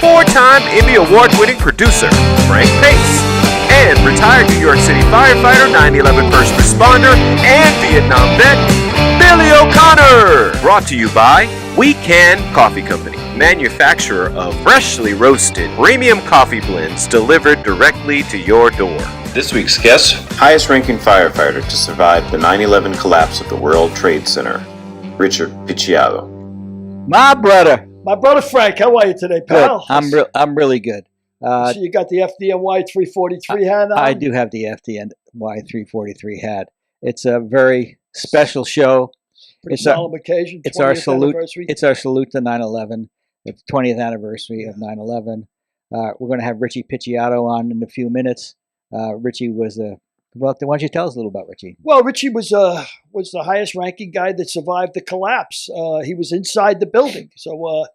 four-time Emmy Award-winning producer, Frank Pace, and retired New York City firefighter, 9/11 first responder, and Vietnam vet, Billy O'Connor. Brought to you by We Can Coffee Company, manufacturer of freshly roasted premium coffee blends delivered directly to your door. This week's guest, highest-ranking firefighter to survive the 9/11 collapse of the World Trade Center, Richard Picciotto. My brother Frank. How are you today, pal? Good. I'm really good. So you got the FDNY 343 hat on? I do have the FDNY 343 hat. It's a very special show. Pretty solemn occasion. It's our salute. It's our salute to 9/11. The 20th anniversary of 9/11. We're going to have Richie Picciotto on in a few minutes. Richie was well. Why don't you tell us a little about Richie? Well, Richie was the highest-ranking guy that survived the collapse. He was inside the building, so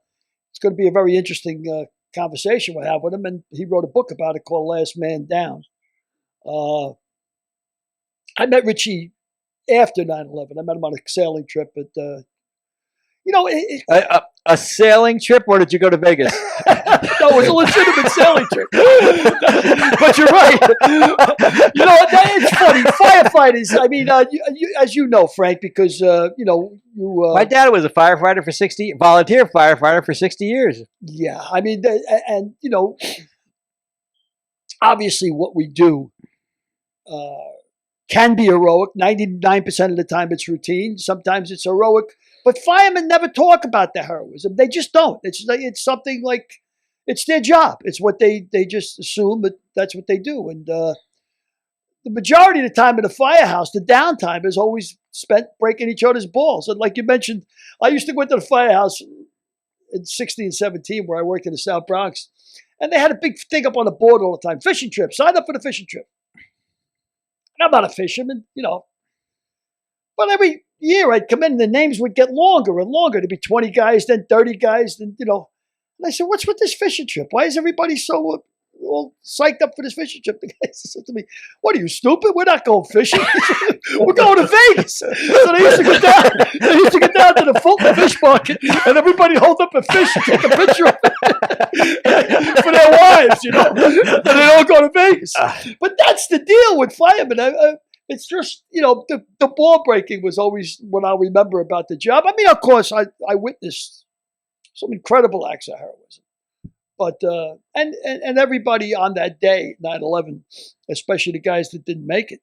it's going to be a very interesting conversation we'll have with him. And he wrote a book about it called "Last Man Down." I met Richie after 9/11. I met him on a sailing trip at. A sailing trip, or did you go to Vegas? No, it was a legitimate sailing trip. But you're right. It's funny. Firefighters, I mean, as you know, Frank, because, my dad was a firefighter for volunteer firefighter for 60 years. Yeah, I mean, and obviously what we do can be heroic. 99% of the time it's routine. Sometimes it's heroic. But firemen never talk about the heroism. They just don't. It's something like, it's their job. It's what they just assume that that's what they do. And the majority of the time in the firehouse, the downtime is always spent breaking each other's balls. And like you mentioned, I used to go into the firehouse in 16 and 17 where I worked in the South Bronx. And they had a big thing up on the board all the time. Fishing trip. Sign up for the fishing trip. And I'm not a fisherman, But every year I'd come in and the names would get longer and longer. There'd be 20 guys, then 30 guys, then, And I said, what's with this fishing trip? Why is everybody so all psyched up for this fishing trip? The guy said to me, what are you, stupid? We're not going fishing. We're going to Vegas. So they used to go down. They used to get down to the Fulton Fish Market and everybody hold up a fish and take a picture of it for their wives, And they all go to Vegas. But that's the deal with firemen. It's just, the ball breaking was always what I remember about the job. I mean, of course, I witnessed some incredible acts of heroism. But, and everybody on that day, 9/11, especially the guys that didn't make it,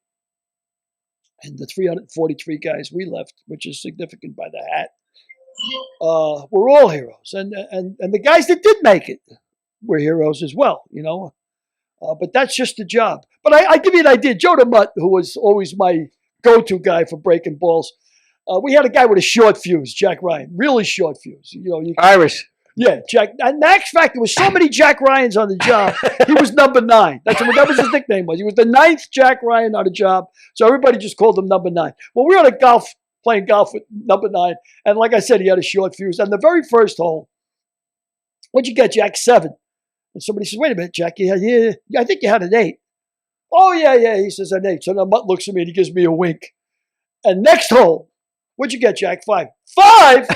and the 343 guys we left, which is significant by the hat, were all heroes. And the guys that did make it were heroes as well, But that's just the job. But I give you an idea. Joe DeMutt, who was always my go-to guy for breaking balls, we had a guy with a short fuse, Jack Ryan, really short fuse. Irish. Yeah, Jack. And the X Factor, there was so many Jack Ryans on the job. He was number 9. That was his nickname was. He was the 9th Jack Ryan on the job. So everybody just called him number 9. Well, we were on playing golf with number 9. And like I said, he had a short fuse. And the very first hole, what'd you get, Jack? 7. And somebody says, wait a minute, Jack, I think you had an 8. Oh, yeah, he says an 8. So the Mutt looks at me and he gives me a wink. And next hole, what'd you get, Jack? 5. 5?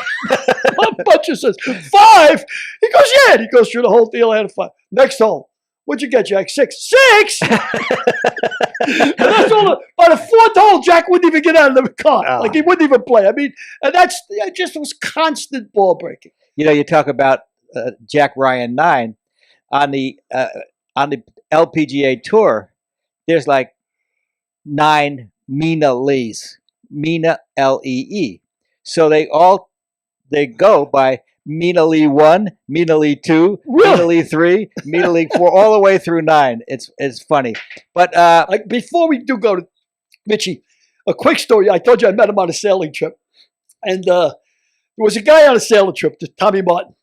Butcher says, 5? He goes, yeah. And he goes through the whole deal. I had a 5. Next hole, what'd you get, Jack? 6. 6? And that's all. By the 4th hole, Jack wouldn't even get out of the car. Oh. Like he wouldn't even play. I mean, and it just was constant ball breaking. You talk about Jack Ryan 9. On the LPGA tour, there's like 9 Mina Lees, Mina Lee. So they go by Mina Lee 1, Mina Lee 2, Really? Mina Lee 3, Mina Lee 4, all the way through 9. It's funny, but Like before we do go to Mitchie, a quick story. I told you I met him on a sailing trip, and there was a guy on a sailing trip, Tommy Martin.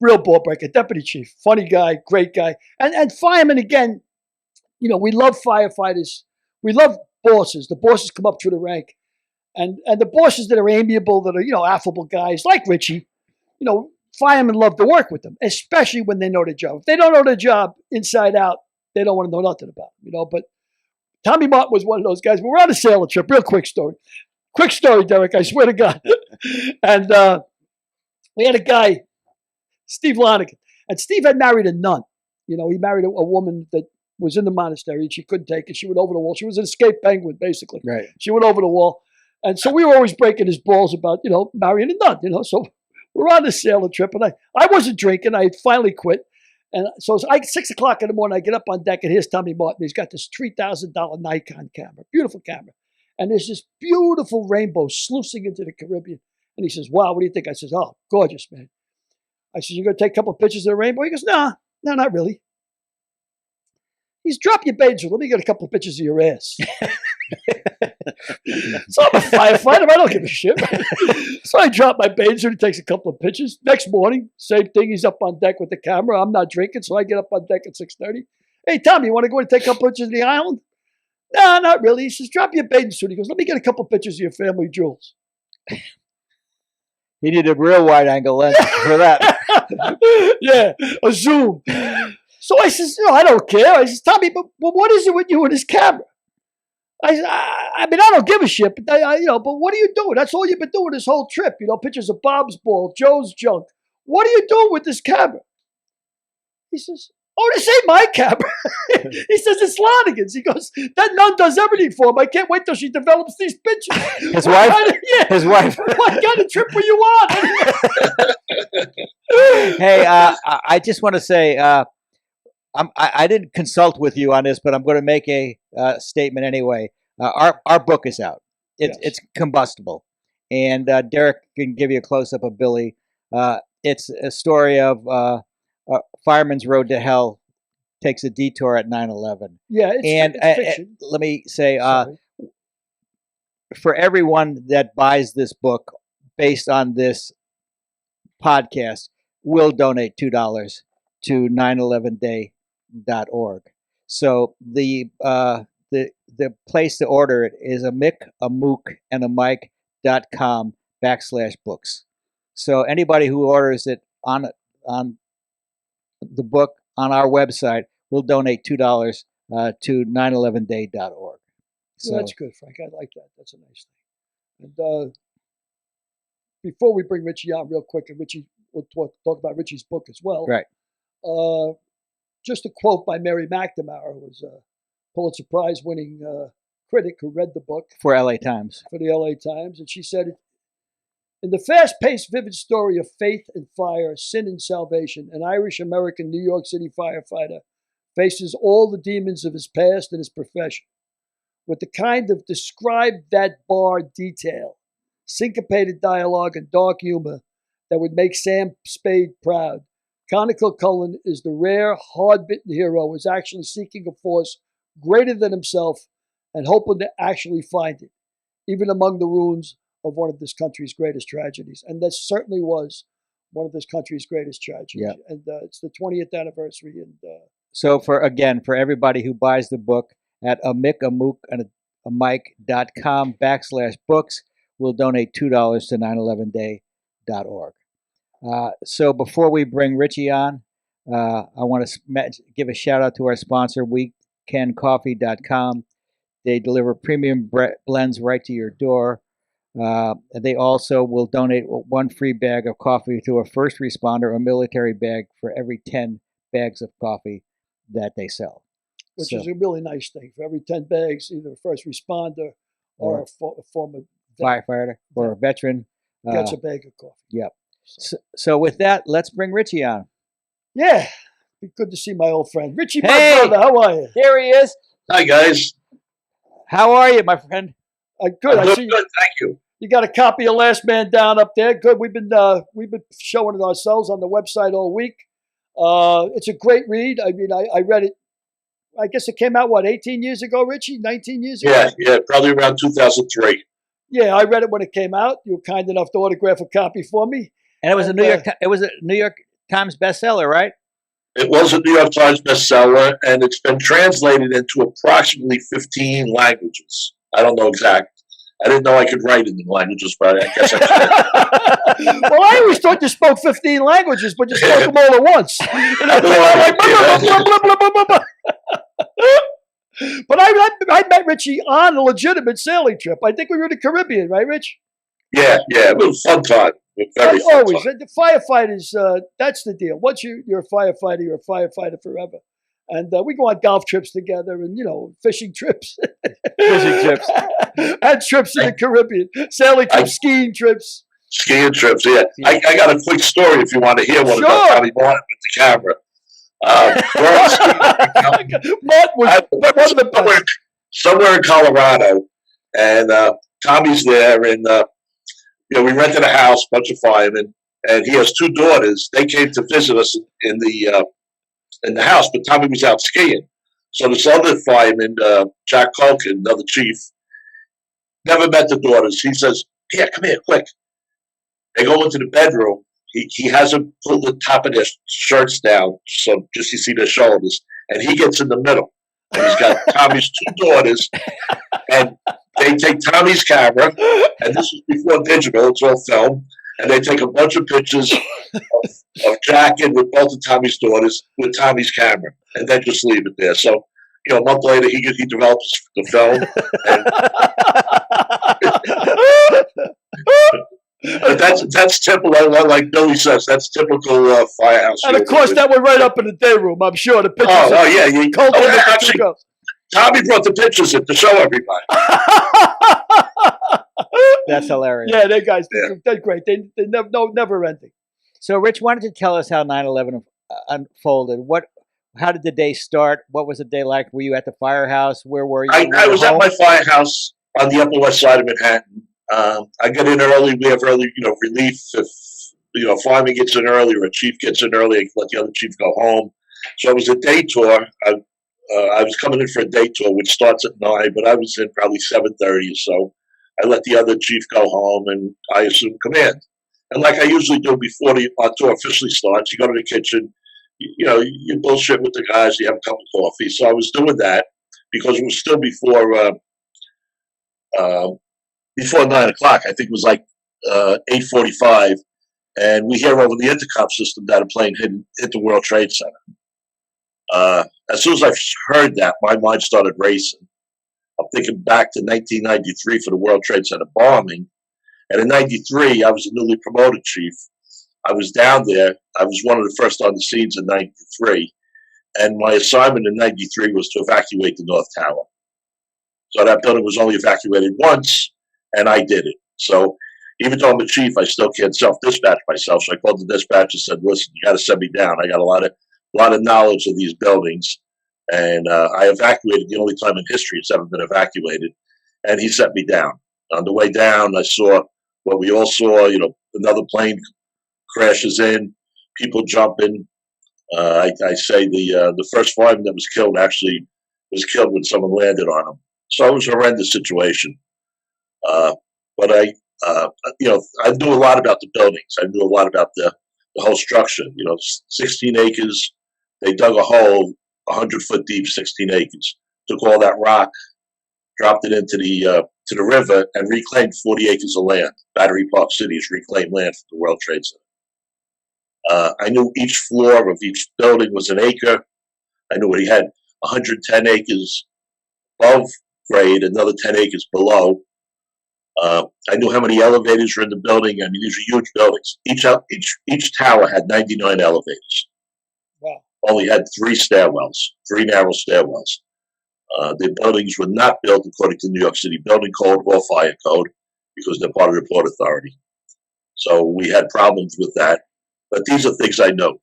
Real ball breaker, deputy chief, funny guy, great guy. And firemen, again, we love firefighters. We love bosses. The bosses come up through the rank. And the bosses that are amiable, that are, affable guys like Richie, firemen love to work with them, especially when they know their job. If they don't know their job inside out, they don't want to know nothing about them, But Tommy Martin was one of those guys. We were on a sailing trip, real quick story. Quick story, Derek, I swear to God. And we had a guy, Steve Lonigan. And Steve had married a nun. You know, he married a woman that was in the monastery and she couldn't take it. She went over the wall. She was an escaped penguin, basically. Right. She went over the wall. And so we were always breaking his balls about, you know, marrying a nun, you know. So we're on this sailing trip and I wasn't drinking. I had finally quit. And so it's 6 o'clock in the morning. I get up on deck and here's Tommy Martin. He's got this $3,000 Nikon camera, beautiful camera. And there's this beautiful rainbow sluicing into the Caribbean. And he says, wow, what do you think? I says, oh, gorgeous, man. I says, you going to take a couple of pictures of the rainbow? He goes, no, not really. He's drop your bait, let me get a couple of pictures of your ass. So I'm a firefighter. I don't give a shit. So I drop my bait, he takes a couple of pictures. Next morning, same thing. He's up on deck with the camera. I'm not drinking, so I get up on deck at 6:30. Hey, Tommy, you want to go and take a couple pictures of the island? No, not really. He says, drop your bathing suit. He goes, let me get a couple pictures of your family jewels. He needed a real wide angle lens for that. Yeah, a zoom. So I says, I don't care. I says, Tommy, but what is it with you and this camera? I mean, I don't give a shit, but but what are you doing? That's all you've been doing this whole trip. You know, pictures of Bob's ball, Joe's junk. What are you doing with this camera? He says, oh, this ain't my camera. He says, it's Lonigan's. He goes, that nun does everything for him. I can't wait till she develops these pictures. His wife? His wife. What kind of trip were you on? Hey, I just want to say, I didn't consult with you on this, but I'm going to make a statement anyway. Our book is out. It's combustible, and Derek can give you a close up of Billy. It's a story of fireman's road to hell takes a detour at 9/11. Yeah, it's fiction. Let me say, for everyone that buys this book based on this podcast, we'll donate $2 to 911day.org. So the place to order it is a Mick, a Mook, and a Mike.com/books. So anybody who orders it on the book on our website will donate $2 to 911day.org. So that's good, Frank. I like that. That's a nice thing. And before we bring Richie on real quick, and Richie, we'll talk about Richie's book as well. Right. Just a quote by Mary McNamara, who was a Pulitzer Prize winning critic who read the book for LA Times. For the LA Times. And she said, in the fast-paced, vivid story of faith and fire, sin and salvation, an Irish-American New York City firefighter faces all the demons of his past and his profession. With the kind of describe that bar detail, syncopated dialogue, and dark humor that would make Sam Spade proud, Connor Cullen is the rare, hard-bitten hero who is actually seeking a force greater than himself and hoping to actually find it, even among the ruins of one of this country's greatest tragedies. And that certainly was one of this country's greatest tragedies. Yeah. And it's the 20th anniversary. And so for everybody who buys the book at a Mick, a Mook, and a Mike.com/books, we'll donate $2 to 911day.org. So before we bring Richie on, I want to give a shout out to our sponsor, weekendcoffee.com. They deliver premium blends right to your door. They also will donate one free bag of coffee to a first responder or military bag for every 10 bags of coffee that they sell. Which is a really nice thing. For every 10 bags, either a first responder or a former firefighter or a veteran gets a bag of coffee. Yep. So with that, let's bring Richie on. Yeah. Be good to see my old friend. Richie, hey, my brother, how are you? There he is. Hi, guys. How are you, my friend? Good. I see good, thank you. You got a copy of Last Man Down up there. Good. We've been showing it ourselves on the website all week. It's a great read. I mean, I read it. I guess it came out, 18 years ago, Richie? 19 years ago? Yeah, probably around 2003. Yeah, I read it when it came out. You were kind enough to autograph a copy for me. And it was a New York Times bestseller, right? It was a New York Times bestseller, and it's been translated into approximately 15 languages. I don't know exact. I didn't know I could write in the languages, but I guess I could. Well, I always thought you spoke 15 languages, but you spoke them all at once. But I met Richie on a legitimate sailing trip. I think we were in the Caribbean, right, Rich? Yeah, it was a fun time. Very fun Always. time. The firefighters, that's the deal. Once you're a firefighter, you're a firefighter forever. And we go on golf trips together and, fishing trips. Fishing trips. And trips to the Caribbean. Sailing trips, skiing trips. Skiing trips, yeah. I got a quick story if you want to hear one about Tommy Martin with the camera. We're on skiing. Martin was one of the best. Somewhere in Colorado, and Tommy's there, and we rented a house, bunch of firemen, and he has two daughters. They came to visit us in the house, but Tommy was out skiing. So this other fireman, Jack Culkin, another chief, never met the daughters. He says, "Here, come here, quick." They go into the bedroom. He hasn't pulled the top of their shirts down, so just you see their shoulders, and he gets in the middle. And he's got Tommy's two daughters, and they take Tommy's camera, and this is before digital, it's all film, and they take a bunch of pictures of Jack in with both of Tommy's daughters with Tommy's camera, and then just leave it there. So, a month later, he develops the film. But that's typical, like Billy says, that's typical firehouse. And of course, that went right up in the day room, I'm sure. The pictures. Actually, Tommy brought the pictures in to show everybody. That's hilarious. Yeah, they guys, they're great. They never ending. So, Rich, why don't you tell us how 9/11 unfolded? How did the day start? What was the day like? Were you at the firehouse? Where were you? I was at my firehouse on the Upper West Side of Manhattan. I get in early. We have early, relief. If a fireman gets in early or a chief gets in early, I can let the other chief go home. So it was a day tour. I was coming in for a day tour, which starts at 9, but I was in probably 7:30 or so. I let the other chief go home, and I assumed command. And like I usually do before our tour officially starts, you go to the kitchen, you bullshit with the guys, you have a cup of coffee. So I was doing that because it was still before 9 o'clock. I think it was like 8:45, and we hear over the intercom system that a plane hit the World Trade Center. As soon as I heard that, my mind started racing. I'm thinking back to 1993 for the World Trade Center bombing, and in '93 I was a newly promoted chief. I was down there. I was one of the first on the scenes in '93, and my assignment in '93 was to evacuate the North Tower. So that building was only evacuated once, and I did it. So even though I'm a chief, I still can't self-dispatch myself. So I called the dispatcher and said, "Listen, you got to send me down. I got a lot of knowledge of these buildings." And I evacuated the only time in history it's ever been evacuated. And he sent me down. On the way down, I saw what we all saw, another plane crashes in, people jumping. I say the first fireman that was killed actually was killed when someone landed on him. So it was a horrendous situation. But I knew a lot about the buildings. I knew a lot about the whole structure. 16 acres. They dug a hole 100 foot deep, 16 acres. Took all that rock, dropped it into the river, and reclaimed 40 acres of land. Battery Park City is reclaimed land for the World Trade Center. I knew each floor of each building was an acre. I knew he had 110 acres above grade, another 10 acres below. I knew how many elevators were in the building. I mean, these are huge buildings. Each tower had 99 elevators. Wow. Only had 3 narrow stairwells. The buildings were not built according to New York City building code or fire code because they're part of the Port Authority. So we had problems with that. But these are things I know.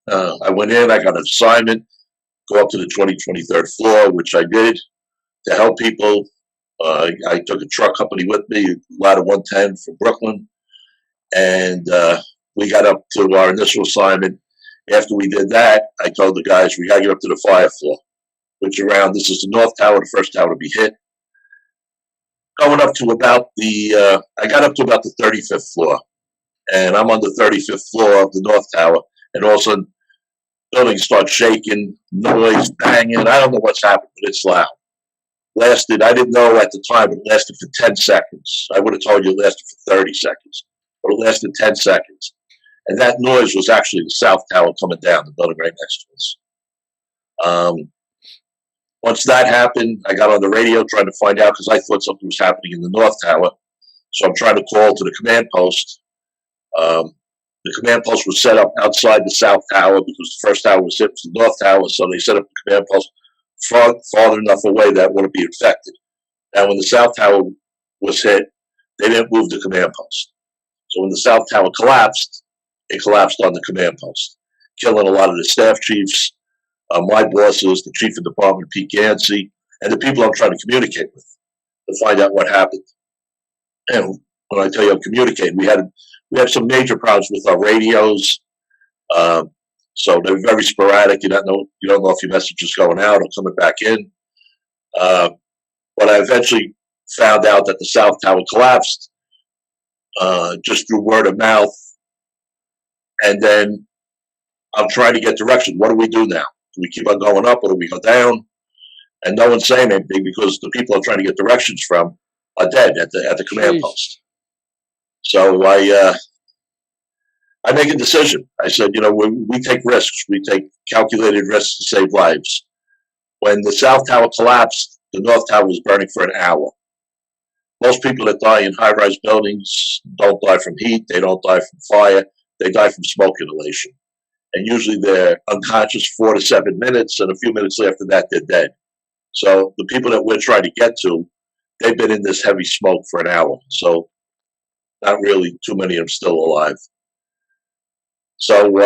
I went in, I got an assignment, go up to the 23rd floor, which I did to help people. I took a truck company with me, a Ladder 110 from Brooklyn, and we got up to our initial assignment. After we did that, I told the guys, we got to get up to the fire floor, which this is the North Tower, the first tower to be hit. Going up to I got up to about the 35th floor, and I'm on the 35th floor of the North Tower, and all of a sudden, building starts shaking, noise, banging. I don't know what's happened, but it's loud. I didn't know at the time, it lasted for 10 seconds. I would have told you it lasted for 30 seconds, but it lasted 10 seconds. And that noise was actually the South Tower coming down, the building right next to us. Once that happened, I got on the radio trying to find out because I thought something was happening in the North Tower. So I'm trying to call to the command post. The command post was set up outside the south tower because the first tower was hit from the north tower, so they set up the command post far enough away that it wouldn't be infected. Now, when the south tower was hit, they didn't move the command post. So when the south tower collapsed, it collapsed on the command post, killing a lot of the staff chiefs, my bosses, the chief of department, Pete Gansey, and the people I'm trying to communicate with to find out what happened. And when I tell you I'm communicating, we had some major problems with our radios. So they're very sporadic. You don't know if your message is going out or coming back in. But I eventually found out that the south tower collapsed just through word of mouth. And then I'm trying to get direction. What do we do now? Do we keep on going up or do we go down? And no one's saying anything because the people I'm trying to get directions from are dead at the command post. So I make a decision. I said, we take risks. We take calculated risks to save lives. When the south tower collapsed, the north tower was burning for an hour. Most people that die in high-rise buildings don't die from heat. They don't die from fire. They die from smoke inhalation. And usually they're unconscious 4 to 7 minutes, and a few minutes after that, they're dead. So the people that we're trying to get to, they've been in this heavy smoke for an hour. So not really too many of them still alive. So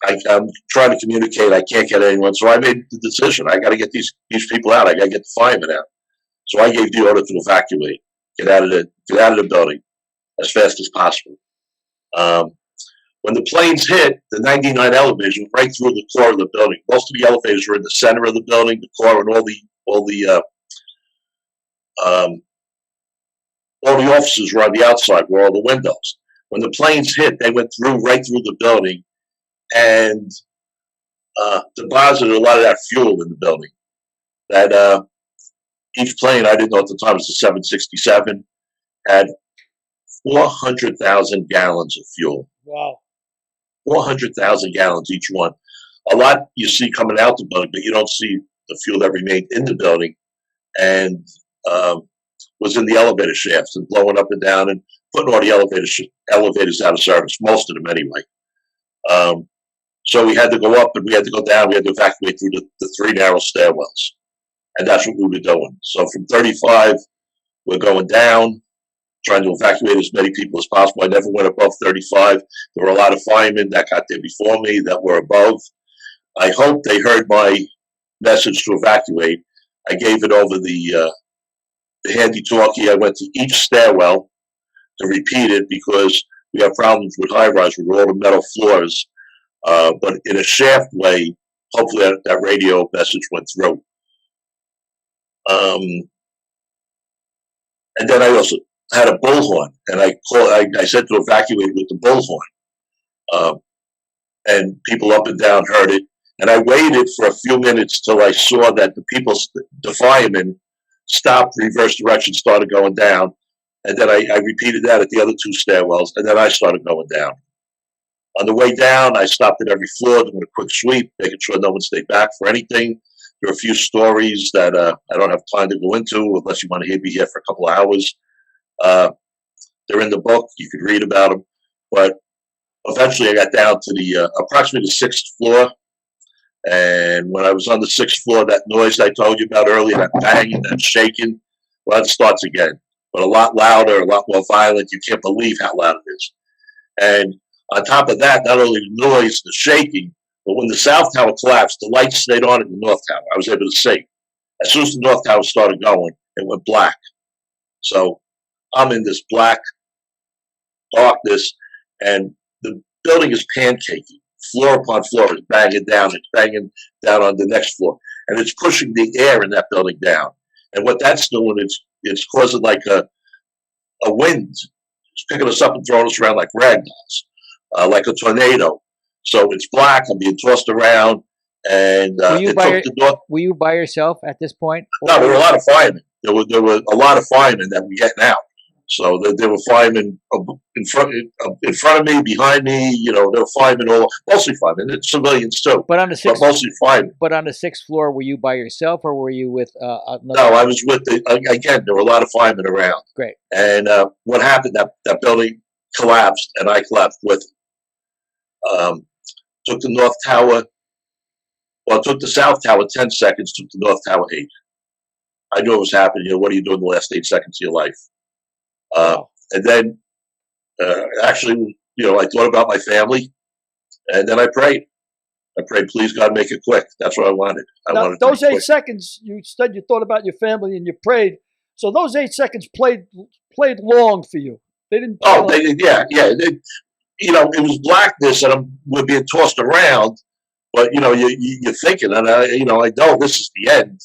I'm trying to communicate. I can't get anyone. So I made the decision. I got to get these people out. I got to get the firemen out. So I gave the order to evacuate, get out of the building as fast as possible. When the planes hit, the 99 elevators went right through the core of the building. Most of the elevators were in the center of the building, the core, and all the offices were on the outside, where all the windows. When the planes hit, they went right through the building, and deposited a lot of that fuel in the building. That each plane, I didn't know at the time, it was a 767, had 400,000 gallons of fuel. Wow. 400,000 gallons each one. A lot you see coming out the building, but you don't see the fuel that remained in the building and was in the elevator shafts and blowing up and down and putting all the elevators out of service, most of them anyway. So we had to go up and we had to go down. We had to evacuate through the 3 narrow stairwells. And that's what we were doing. So from 35, we're going down, trying to evacuate as many people as possible. I never went above 35. There were a lot of firemen that got there before me that were above. I hope they heard my message to evacuate. I gave it over the handy-talkie. I went to each stairwell to repeat it because we have problems with high-rise with all the metal floors. But in a shaft way, hopefully that radio message went through. And then I also had a bullhorn, and I said to evacuate with the bullhorn. And people up and down heard it. And I waited for a few minutes till I saw that the firemen stopped, reverse direction, started going down. And then I repeated that at the other 2 stairwells, and then I started going down. On the way down, I stopped at every floor, doing a quick sweep, making sure no one stayed back for anything. There are a few stories that I don't have time to go into unless you want to be here for a couple of hours. They're in the book. You could read about them. But eventually I got down to the approximately the 6th floor. And when I was on the 6th floor, that noise I told you about earlier, that banging, that shaking, well, it starts again. But a lot louder, a lot more violent. You can't believe how loud it is. And on top of that, not only the noise, the shaking, but when the south tower collapsed, the lights stayed on in the north tower. I was able to see. As soon as the north tower started going, it went black. So I'm in this black darkness, and the building is pancaking. Floor upon floor is banging down. It's banging down on the next floor. And it's pushing the air in that building down. And what that's doing, it's causing like a wind. It's picking us up and throwing us around like rag dolls, like a tornado. So it's black. I'm being tossed around. And were you by yourself at this point? No, there were a lot of firemen. There were a lot of firemen that were getting out. So there were firemen in front of me, behind me. There were firemen mostly firemen, and civilians too, But on the but sixth, mostly firemen. but on the sixth floor, were you by yourself or were you with another? No, I was with again. There were a lot of firemen around. Great. And what happened? That building collapsed, and I collapsed with it. Took the North Tower. Well, it took the South Tower 10 seconds. Took the North Tower 8. I knew it was happening. What are you doing the last 8 seconds of your life? And then, actually, I thought about my family, and then I prayed. I prayed, please, God, make it quick. That's what I wanted. Now, those 8 seconds, you said you thought about your family and you prayed. So those 8 seconds played long for you. They didn't. Oh, they did. Yeah. It was blackness, and we're being tossed around. But you're thinking, and I know this is the end.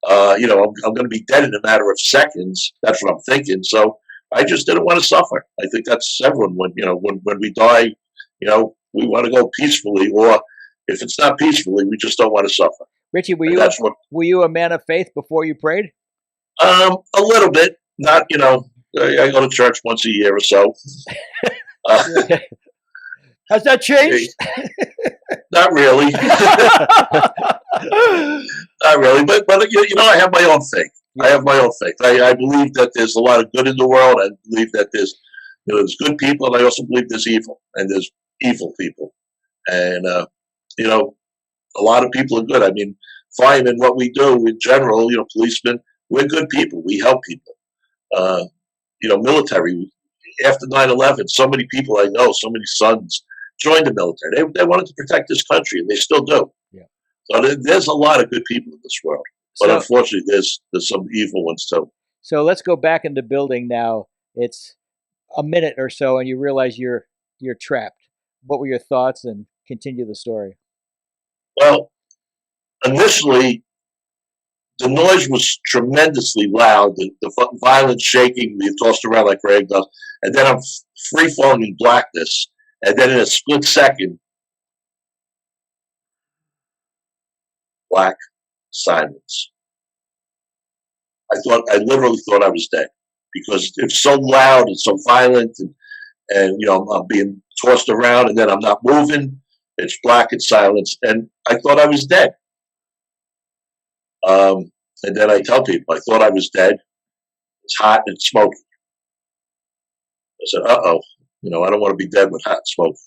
I'm going to be dead in a matter of seconds. That's what I'm thinking. So I just didn't want to suffer. I think that's everyone. When we die, we want to go peacefully, or if it's not peacefully, we just don't want to suffer. Richie, were you a man of faith before you prayed? A little bit. Not, I go to church once a year or so. Has that changed? Not really. Not really. But I have my own faith. I have my own faith. I believe that there's a lot of good in the world. I believe that there's good people, and I also believe there's evil, and there's evil people. And, a lot of people are good. I mean, firemen, what we do in general, policemen, we're good people. We help people. Military, after 9/11, so many people I know, so many sons joined the military. They wanted to protect this country, and they still do. Yeah. So there's a lot of good people in this world. But unfortunately, there's some evil ones too. So let's go back in the building now. It's a minute or so, and you realize you're trapped. What were your thoughts? And continue the story. Well, initially, the noise was tremendously loud. The violent shaking, we tossed around like Greg does, and then I'm free falling in blackness, and then in a split second, black silence. I literally thought I was dead, because it's so loud and so violent, and I'm being tossed around, and then I'm not moving. It's black and silence, and I thought I was dead. And then I tell people, I thought I was dead. It's hot and smoky. I said, uh-oh, I don't want to be dead with hot and smoky.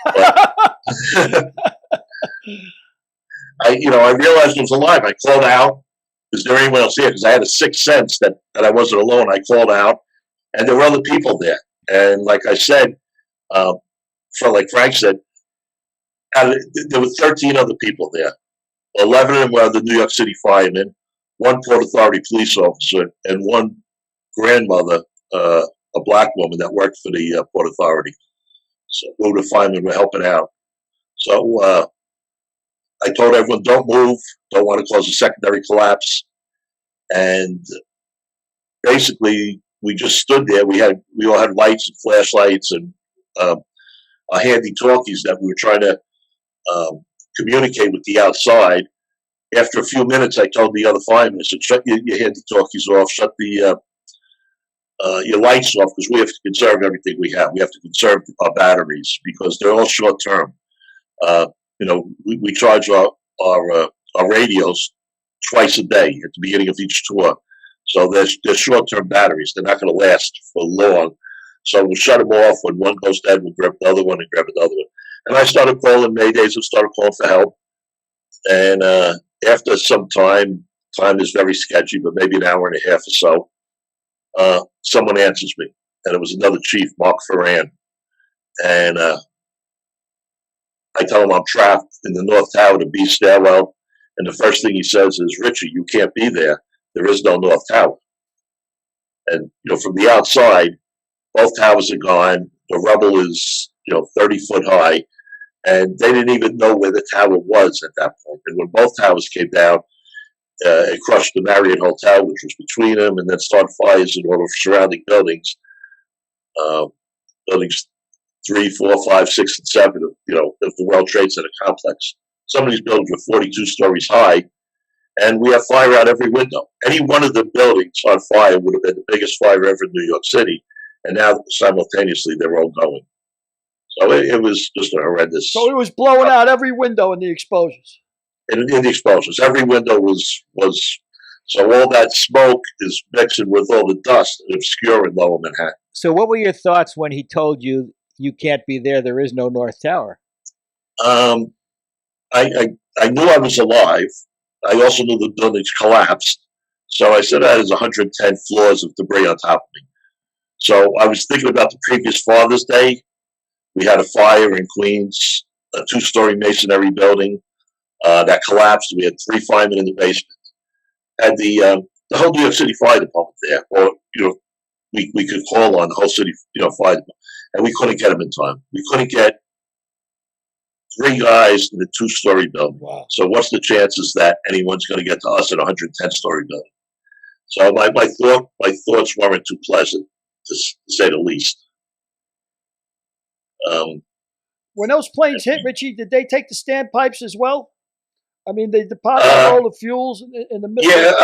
But I realized I was alive. I called out, is there anyone else here? Because I had a sixth sense that I wasn't alone. I called out, and there were other people there. And like I said, like Frank said, there were 13 other people there. 11 of them were the New York City firemen, one Port Authority police officer, and one grandmother, a black woman that worked for the Port Authority. So who the firemen were helping out. So I told everyone, don't move, don't want to cause a secondary collapse. And basically, we just stood there. We all had lights and flashlights and handy talkies that we were trying to communicate with the outside. After a few minutes, I told the other firemen, I said, shut your handy talkies off, shut your lights off, because we have to conserve everything we have. We have to conserve our batteries, because they're all short term. We charge our radios twice a day at the beginning of each tour. So they're short term batteries. They're not going to last for long. So we'll shut them off. When one goes dead, we'll grab the other one and grab another one. And I started calling Maydays and started calling for help. And after some time is very sketchy, but maybe an hour and a half or so, someone answers me. And it was another chief, Mark Ferran. And I tell him I'm trapped in the North Tower, the B stairwell. And the first thing he says is, Richie, you can't be there. There is no North Tower. And, from the outside, both towers are gone. The rubble is, 30 foot high. And they didn't even know where the tower was at that point. And when both towers came down, it crushed the Marriott Hotel, which was between them, and then started fires in all the surrounding buildings. Buildings 3, 4, 5, 6, and 7 of the World Trade Center complex. Some of these buildings were 42 stories high, And we have fire out every window. Any one of the buildings on fire would have been the biggest fire ever in New York City. And now simultaneously they're all going. So it was just a horrendous. So it was blowing out every window in the exposures. In the explosions, every window was. So all that smoke is mixing with all the dust and obscuring Lower Manhattan. So what were your thoughts when he told you you can't be there? There is no North Tower. I knew I was alive. I also knew the buildings collapsed. So I said that is 110 floors of debris on top of me. So I was thinking about the previous Father's Day. We had a fire in Queens, a 2-story masonry building that collapsed. We had 3 firemen in the basement. Had the whole New York City Fire Department there, or we could call on the whole city, fire department, and we couldn't get them in time. We couldn't get 3 guys in a 2-story building. Wow. So what's the chances that anyone's going to get to us in a 110-story building? So my thoughts weren't too pleasant, to say the least. When those planes hit, Richie, did they take the standpipes as well? I mean, they deposited all the fuels in the middle. Yeah,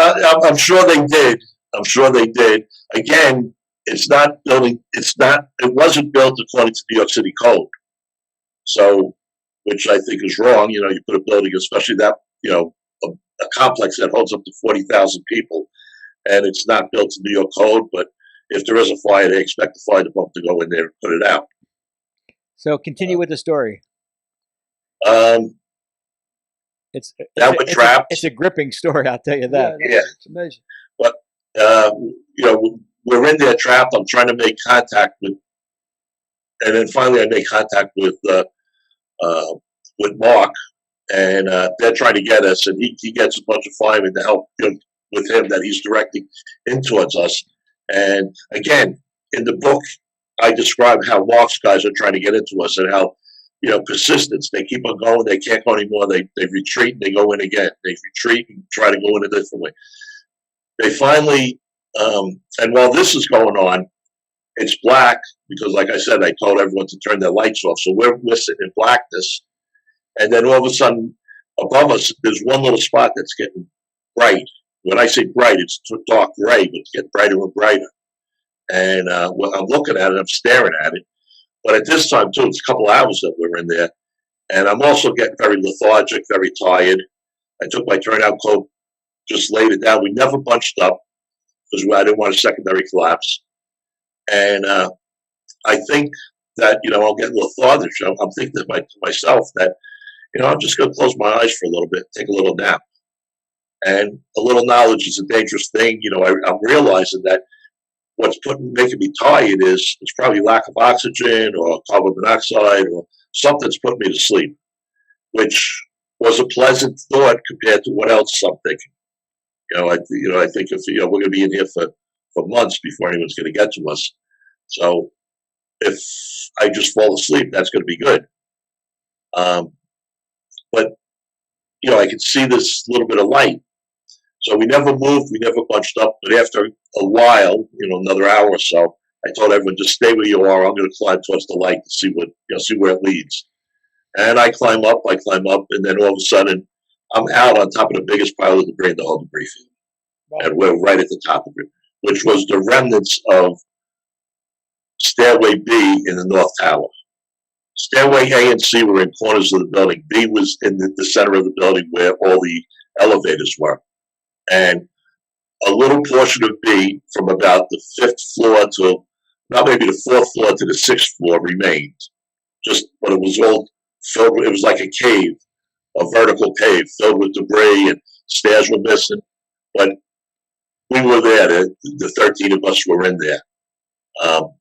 I'm sure they did. I'm sure they did. Again, it wasn't built according to New York City code. So, which I think is wrong. You put a building, especially that, a complex that holds up to 40,000 people, and it's not built to New York code, but if there is a fire, they expect the fire department to go in there and put it out. So continue with the story. It's trapped. It's a gripping story, I'll tell you that. Yeah. It's amazing. But we're in there trapped. I'm trying to make contact with, and then finally I make contact with Mark, and they're trying to get us, and he gets a bunch of firemen to help with him that he's directing in towards us. And again, in the book, I describe how Mark's guys are trying to get into us and how, persistence. They keep on going. They can't go anymore. They retreat and they go in again. They retreat and try to go in a different way. They finally, and while this is going on, it's black because, like I said, I told everyone to turn their lights off. So we're sitting in blackness. And then all of a sudden, above us, there's one little spot that's getting bright. When I say bright, it's dark gray, but it's getting brighter and brighter. And I'm looking at it, I'm staring at it. But at this time, too, it's a couple hours that we're in there. And I'm also getting very lethargic, very tired. I took my turnout coat, just laid it down. We never bunched up because I didn't want a secondary collapse. And I think that, I'll get lethargic. I'm thinking to myself that, I'm just going to close my eyes for a little bit, take a little nap. And a little knowledge is a dangerous thing. I'm realizing that what's making me tired is it's probably lack of oxygen or carbon monoxide or something that's putting me to sleep, which was a pleasant thought compared to what else I'm thinking. I think if we're going to be in here for months before anyone's going to get to us. So if I just fall asleep, that's going to be good. But I could see this little bit of light. So we never moved, we never bunched up. But after a while, another hour or so, I told everyone, just stay where you are. I'm going to climb towards the light to see where it leads. And I climb up, and then all of a sudden, I'm out on top of the biggest pile of debris in the whole debris field. Wow. And we're right at the top of it, which was the remnants of Stairway B in the North Tower. Stairway A and C were in corners of the building. B was in the center of the building where all the elevators were. And a little portion of B from about the 5th floor to not maybe the 4th floor to the 6th floor remained. But it was all filled with, it was like a cave, a vertical cave filled with debris, and stairs were missing. But we were there. The 13 of us were in there.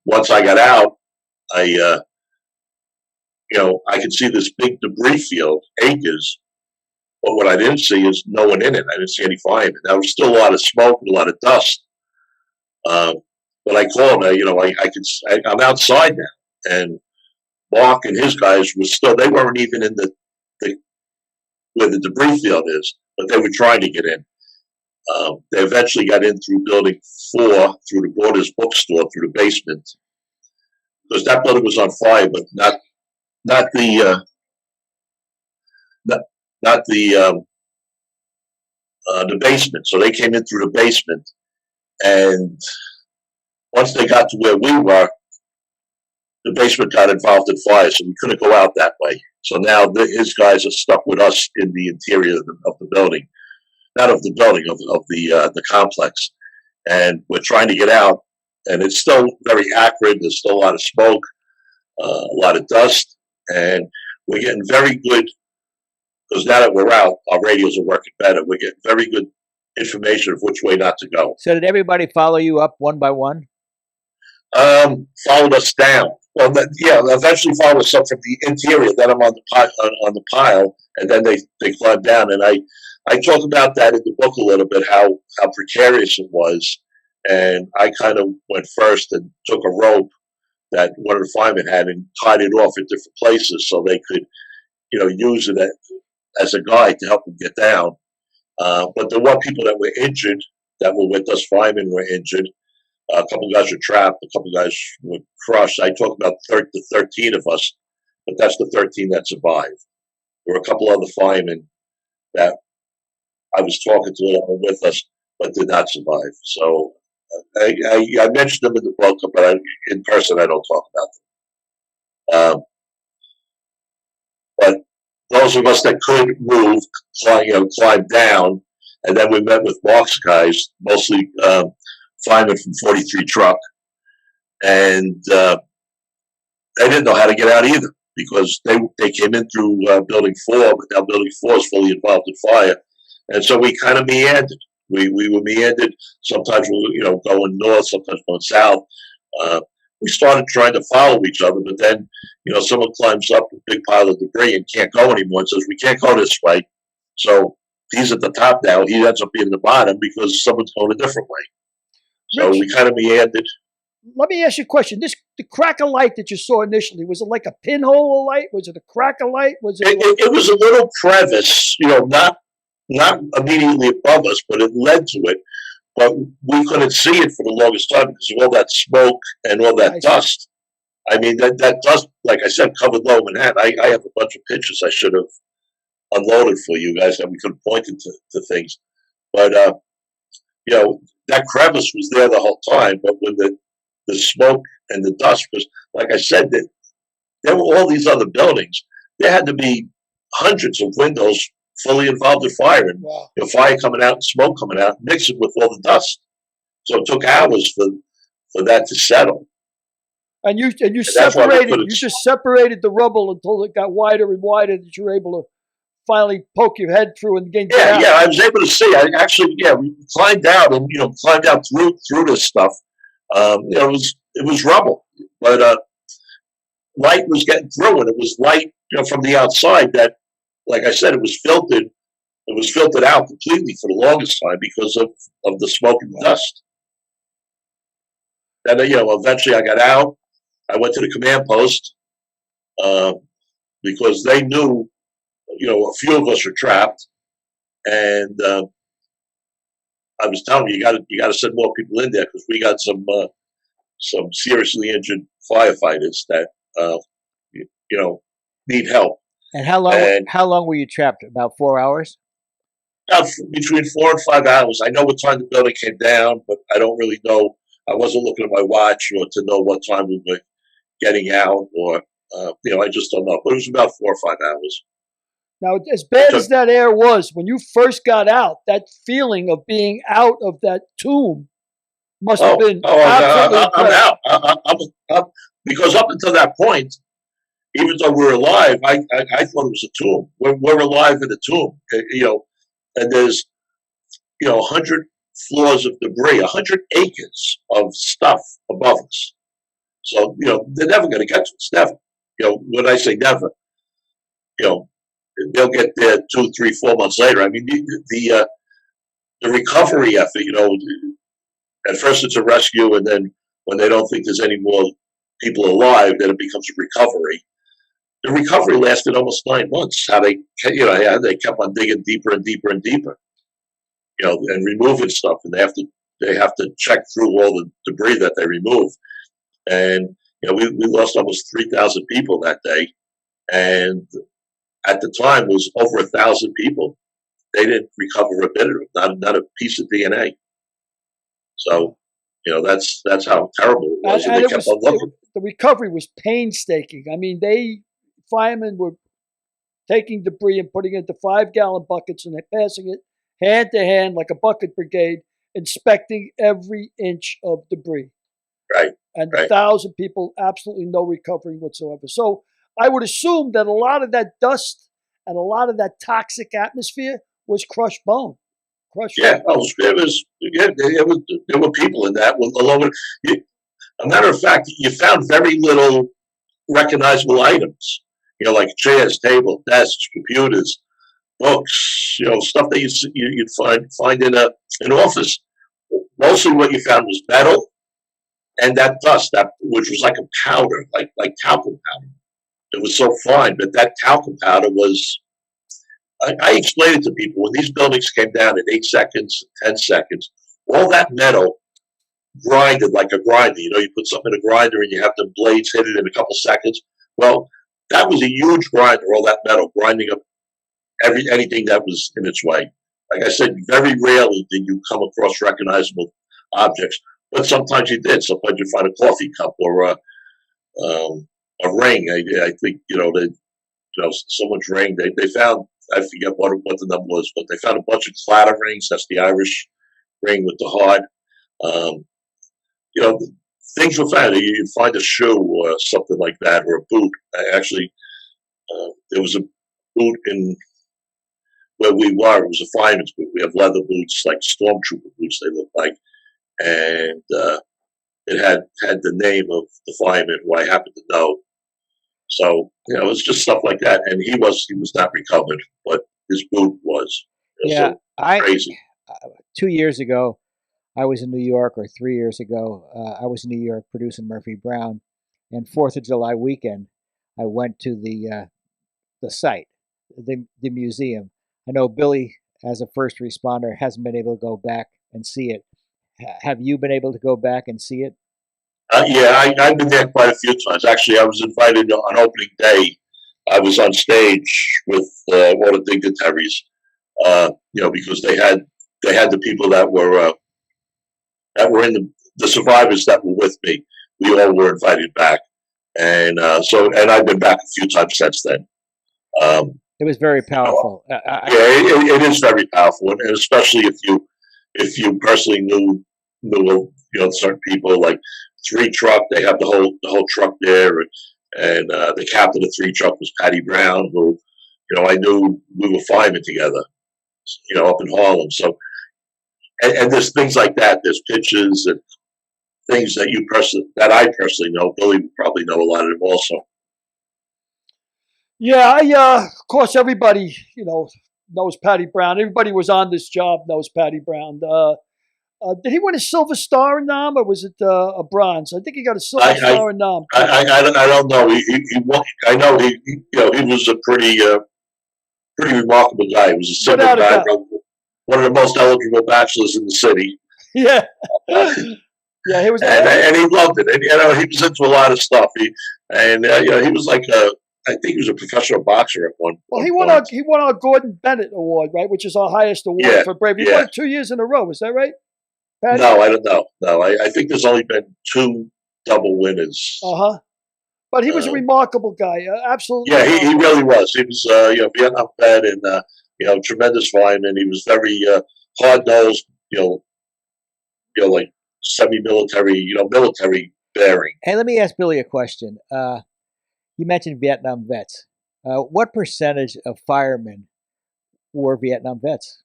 Once I got out, I could see this big debris field, acres. But what I didn't see is no one in it. I didn't see any firemen. There was still a lot of smoke and a lot of dust. But I called, I'm outside now. And Mark and his guys they weren't even in where the debris field is, but they were trying to get in. They eventually got in through building 4, through the Borders bookstore, through the basement. Because that building was on fire, but not the the basement. So they came in through the basement, and once they got to where we were, the basement got involved in fire, so we couldn't go out that way. So now his guys are stuck with us in the interior of the building, not of the building, of the complex, and we're trying to get out, and it's still very acrid. There's still a lot of smoke, a lot of dust, and we're getting very good, because now that we're out, our radios are working better. We're getting very good information of which way not to go. So did everybody follow you up one by one? Followed us down. Well, eventually followed us up from the interior. Then I'm on the pile, and then they climbed down. And I talk about that in the book a little bit, how precarious it was. And I kind of went first and took a rope that one of the firemen had and tied it off at different places so they could, use it as a guide to help them get down. But there were people that were injured that were with us. Firemen were injured. A couple guys were trapped. A couple guys were crushed. I talk about the 13 of us, but that's the 13 that survived. There were a couple other firemen that I was talking to that were with us, but did not survive. So I mentioned them in the book, but in person I don't talk about them. But those of us that could move, climbed down, and then we met with Mark's guys, mostly firemen from 43 Truck, and they didn't know how to get out either, because they came in through Building 4, but now Building 4 is fully involved in fire, and so we kind of meandered. We were meandered. Sometimes we were going north, sometimes going south. We started trying to follow each other, but then someone climbs up a big pile of debris and can't go anymore and says, "We can't go this way." So he's at the top now. He ends up being at the bottom because someone's going a different way. So we kind of meandered. Let me ask you a question. The crack of light that you saw initially, was it like a pinhole of light? Was it a crack of light? Was it? It was a little crevice, not immediately above us, but it led to it. But we couldn't see it for the longest time because of all that smoke and all that dust. I mean, that dust, like I said, covered Lower Manhattan. I have a bunch of pictures I should have unloaded for you guys that we could have pointed to things. But, that crevice was there the whole time. But when the smoke and the dust was, like I said, there were all these other buildings. There had to be hundreds of windows fully involved in fire, and fire coming out and smoke coming out, mixing with all the dust. So it took hours for that to settle. And you separated. You just separated the rubble until it got wider and wider that you were able to finally poke your head through and gain. Yeah, I was able to see. We climbed out and climbed out through this stuff. It was rubble, but light was getting through, and it was light from the outside that, like I said, it was filtered. It was filtered out completely for the longest time because of the smoke and dust. And eventually I got out. I went to the command post because they knew, a few of us were trapped, and I was telling them, you got to send more people in there because we got some seriously injured firefighters that need help. And how long were you trapped? About 4 hours? Between 4 and 5 hours. I know what time the building came down, but I don't really know. I wasn't looking at my watch to know what time we were getting out, or I just don't know. But it was about 4 or 5 hours. Now, as bad as that air was, when you first got out, that feeling of being out of that tomb must have been absolutely I'm out. Because up until that point, even though we're alive, I thought it was a tomb. We're alive in a tomb, and there's 100 floors of debris, 100 acres of stuff above us. So they're never going to get to us. Never. When I say never, they'll get there 2, 3, 4 months later. I mean, the recovery effort. At first it's a rescue, and then when they don't think there's any more people alive, then it becomes a recovery. The recovery lasted almost 9 months. How they kept on digging deeper and deeper and deeper, and removing stuff, and they have to check through all the debris that they remove. And we lost almost 3,000 people that day, and at the time was over 1,000 people they didn't recover a bit of it, not a piece of DNA. So, that's how terrible it was, and they kept on looking. The recovery was painstaking. I mean, firemen were taking debris and putting it into 5-gallon buckets and they're passing it hand to hand like a bucket brigade, inspecting every inch of debris. Right. And right. 1,000 people, absolutely no recovery whatsoever. So I would assume that a lot of that dust and a lot of that toxic atmosphere was crushed bone. There were people in that. A matter of fact, you found very little recognizable items. Like chairs, table, desks, computers, books. Stuff that you'd find in an office. Mostly, what you found was metal and that dust, which was like a powder, like talcum powder. It was so fine, but that talcum powder was. I explained it to people when these buildings came down in 8 seconds, 10 seconds. All that metal grinded like a grinder. You put something in a grinder and you have the blades hit it in a couple seconds. Well, that was a huge grinder, all that metal, grinding up anything that was in its way. Like I said, very rarely did you come across recognizable objects, but sometimes you did. Sometimes you find a coffee cup or a ring. I think, someone's ring. They found, I forget what the number was, but they found a bunch of clatter rings. That's the Irish ring with the heart. Things were found. You'd find a shoe or something like that, or a boot. Actually, there was a boot in where we were. It was a fireman's boot. We have leather boots, like stormtrooper boots, they look like. And it had the name of the fireman who I happen to know. So, it was just stuff like that. And he was not recovered, but his boot was. Yeah, so crazy. 2 years ago, I was in New York, or 3 years ago, I was in New York producing Murphy Brown, and 4th of July weekend, I went to the site, the museum. I know Billy, as a first responder, hasn't been able to go back and see it. Have you been able to go back and see it? Yeah, I've been there quite a few times. Actually, I was invited on opening day. I was on stage with one of the dignitaries, because they had the people that were in the survivors that were with me. We all were invited back, and I've been back a few times since then. It was very powerful. It is very powerful, and especially if you personally knew certain people, like 3 Truck. They have the whole truck there, and the captain of 3 Truck was Patty Brown, who I knew we were firemen together, up in Harlem. So, and there's things like that. There's pictures and things that I personally know. Billy would probably know a lot of them also. Yeah, of course, everybody, knows Patty Brown. Everybody was on this job knows Patty Brown. Did he win a Silver Star in Nam, or was it a bronze? I think he got a Silver Star in Nam. I don't know. I know he was a pretty remarkable guy. He was a simple guy, one of the most eligible bachelors in the city. Yeah. Yeah, he was, and he loved it. And he was into a lot of stuff. He was like I think he was a professional boxer at one. Well, he won our Gordon Bennett Award, right, which is our highest award for bravery. He won it 2 years in a row. Is that right, Patty? No, I don't know. No, I think there's only been 2 double winners. But he was a remarkable guy. Absolutely. Yeah, he really was. He was Vietnam vet and tremendous fireman. He was very hard nosed. Like semi-military. Military bearing. Hey, let me ask Billy a question. You mentioned Vietnam vets. What percentage of firemen were Vietnam vets?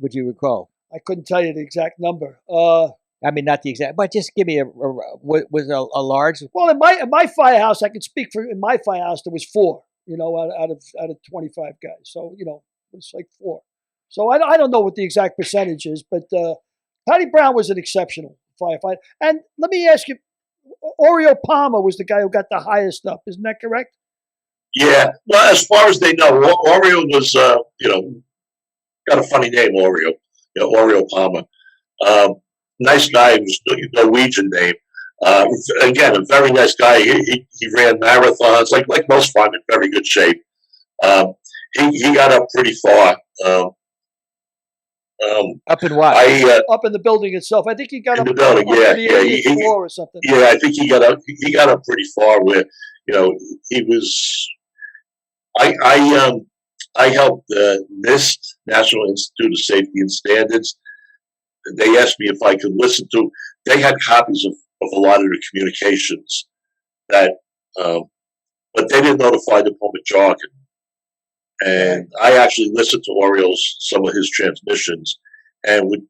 Would you recall? I couldn't tell you the exact number. I mean, not the exact, but just give me was a large. Well, in my firehouse, I can speak for. In my firehouse, there was 4. Out of 25 guys. So it was like 4. So I don't know what the exact percentage is, but Patty Brown was an exceptional firefighter. And let me ask you, Oreo Palmer was the guy who got the highest up. Isn't that correct? Yeah. Well, as far as they know, Oreo was, got a funny name, Oreo. Oreo Palmer. Nice guy. It was a Norwegian name. Again, a very nice guy. He ran marathons, like most firemen, very good shape. He got up pretty far. Up in what? Up in the building itself. I think he got In up, the building, up yeah, to the yeah. 80th floor or something. Yeah, I think he got up. He got up pretty far. Where he was. I helped the NIST, National Institute of Safety and Standards. They asked me if I could listen to. They had copies of a lot of the communications that, but they didn't notify the public jargon. And I actually listened to Orioles, some of his transmissions, and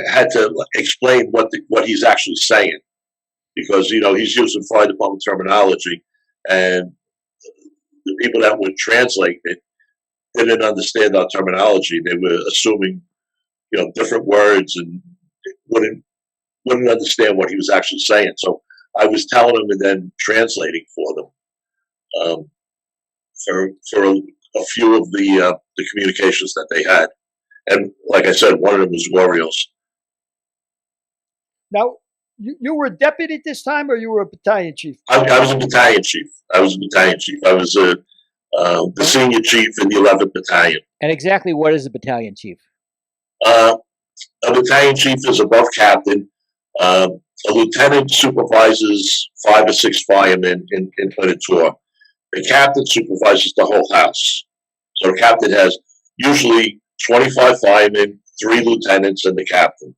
had to explain what he's actually saying, because he's using fire department terminology, and the people that would translate it didn't understand our terminology. They were assuming different words and wouldn't understand what he was actually saying. So I was telling them and then translating for them for a few of the communications that they had. And like I said, one of them was Orioles. Now, you were a deputy at this time, or you were a battalion chief? I was a battalion chief. I was the senior chief in the 11th Battalion. And exactly what is a battalion chief? A battalion chief is above captain. A lieutenant supervises 5 or 6 firemen in a tour. The captain supervises the whole house. So the captain has usually 25 firemen, 3 lieutenants, and the captain.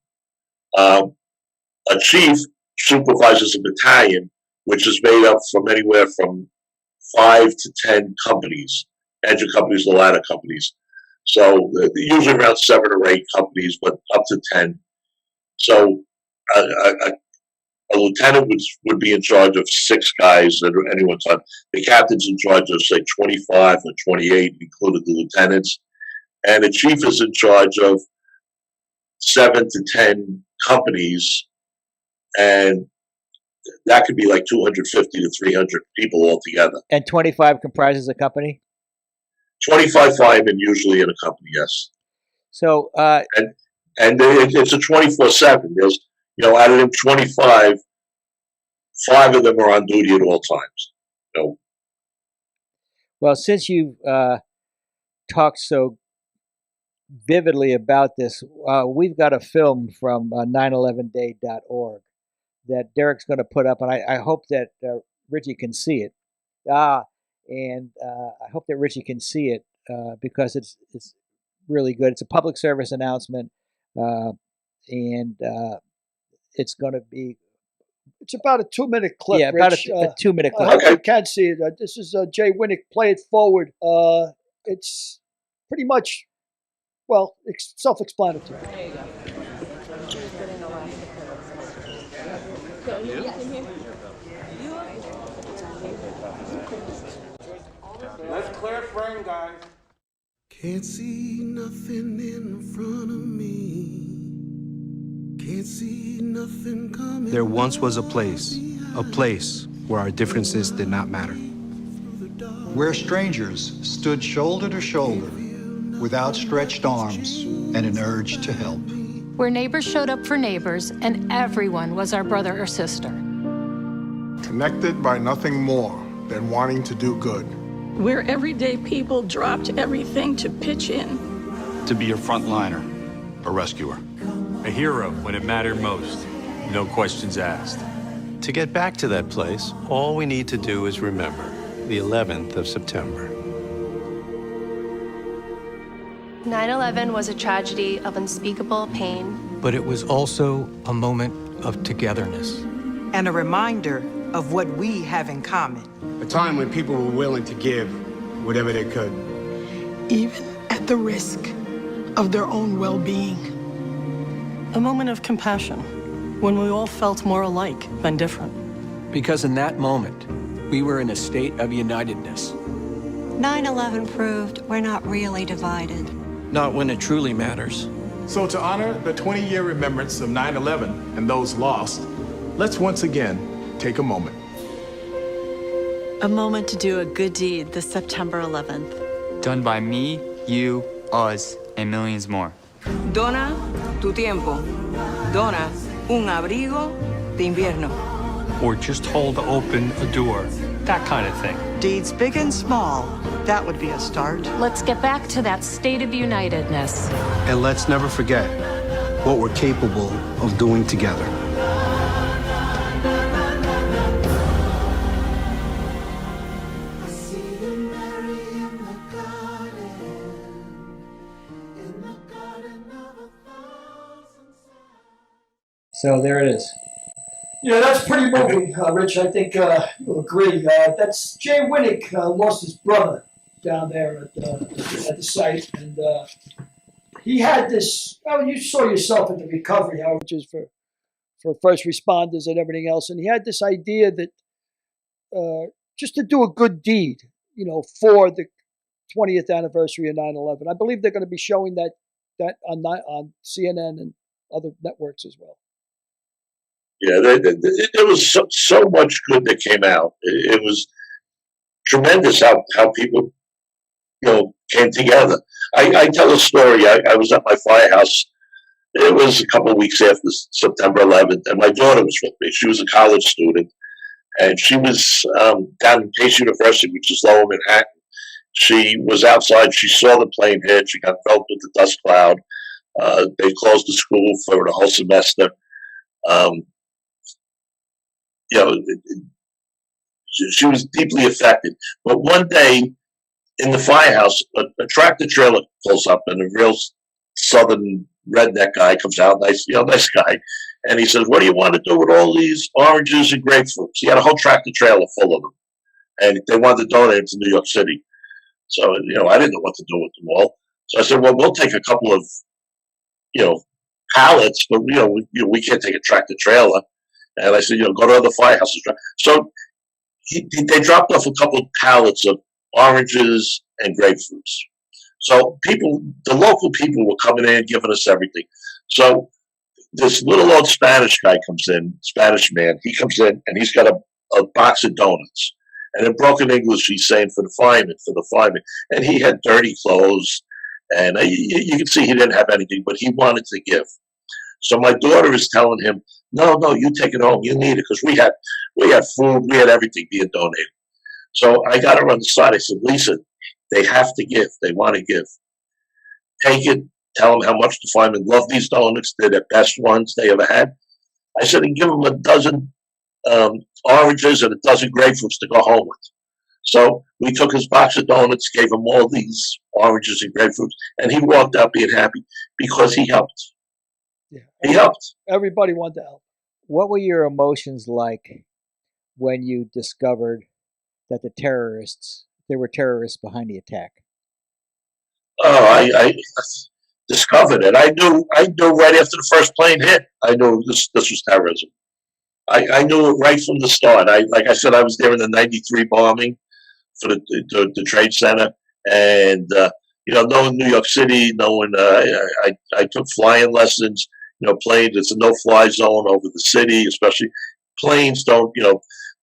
A chief supervises a battalion, which is made up from anywhere from 5 to 10 companies, engine companies, the ladder companies. So usually around 7 or 8 companies, but up to 10. So a lieutenant would be in charge of 6 guys at any one time. The captain's in charge of, say, 25 or 28, including the lieutenants. And the chief is in charge of 7 to 10 companies, and that could be like 250 to 300 people altogether. And 25 comprises a company? 25 firemen usually in a company, yes. So, and it's a 24/7. There's, out of them 25, 5 of them are on duty at all times. Well, since you've talked so vividly about this, we've got a film from 911day.org that Derek's going to put up, and I hope that Richie can see it. And I hope that Richie can see it because it's really good. It's a public service announcement, and it's going to be. It's about a 2-minute clip. Yeah, about a 2-minute clip. I hope you can see it. This is Jay Winnick. Play it forward. It's pretty much, well, it's self-explanatory. There you go. Let's clear frame, guys. Can't see nothing in front of me. Can't see nothing coming. There once was a place where our differences did not matter. Where strangers stood shoulder to shoulder with outstretched arms and an urge to help. Where neighbors showed up for neighbors and everyone was our brother or sister. Connected by nothing more than wanting to do good. Where everyday people dropped everything to pitch in. To be a frontliner, a rescuer. A hero when it mattered most, no questions asked. To get back to that place, all we need to do is remember the 11th of September. 9/11 was a tragedy of unspeakable pain. But it was also a moment of togetherness. And a reminder of what we have in common. A time when people were willing to give whatever they could. Even at the risk of their own well-being. A moment of compassion, when we all felt more alike than different. Because in that moment, we were in a state of unitedness. 9/11 proved we're not really divided. Not when it truly matters. So to honor the 20-year remembrance of 9/11 and those lost, let's once again take a moment. A moment to do a good deed this September 11th. Done by me, you, us, and millions more. Dona tu tiempo. Dona un abrigo de invierno. Or just hold open a door, that kind of thing. Deeds big and small. That would be a start. Let's get back to that state of unitedness. And let's never forget what we're capable of doing together. So there it is. Yeah, that's pretty moving, Rich. I think you'll agree. That's Jay Winnick lost his brother down there at the site, and he had this. Oh, you saw yourself in the recovery, how which is for first responders and everything else, and he had this idea that just to do a good deed, for the 20th anniversary of 9/11. I believe they're going to be showing that on CNN and other networks as well. Yeah, there was so much good that came out. It was tremendous how people, came together. I tell a story. I was at my firehouse. It was a couple of weeks after September 11th, and my daughter was with me. She was a college student, and she was down in Pace University, which is lower Manhattan. She was outside. She saw the plane hit. She got enveloped with the dust cloud. They closed the school for the whole semester. She was deeply affected. But one day in the firehouse, a tractor trailer pulls up, and a real southern redneck guy comes out, nice guy, and he says, "What do you want to do with all these oranges and grapefruits?" He had a whole tractor trailer full of them, and they wanted to donate them to New York City. So, I didn't know what to do with them all. So I said, "Well, we'll take a couple of, pallets, but we can't take a tractor trailer." And I said, go to other firehouses. So they dropped off a couple of pallets of oranges and grapefruits. So the local people were coming in, giving us everything. So this little old Spanish guy comes in, Spanish man. He comes in, and he's got a box of donuts. And in broken English, he's saying, for the firemen. And he had dirty clothes. And you can see he didn't have anything, but he wanted to give. So my daughter is telling him, no, you take it home. You need it, because we had food, we had everything being donated. So I got her on the side. I said, "Lisa, they have to give. They want to give. Take it. Tell them how much the firemen love these donuts. They're the best ones they ever had." I said, "And give them a dozen oranges and a dozen grapefruits to go home with." So we took his box of donuts, gave him all these oranges and grapefruits, and he walked out being happy because he helped. Yeah, he helped. Everybody wanted to help. What were your emotions like when you discovered that there were terrorists behind the attack? Oh, I discovered it. I knew right after the first plane hit. I knew this was terrorism. I knew it right from the start. Like I said, I was there in the '93 bombing for the Trade Center, and knowing New York City, knowing I took flying lessons. Planes, it's a no-fly zone over the city, especially planes don't.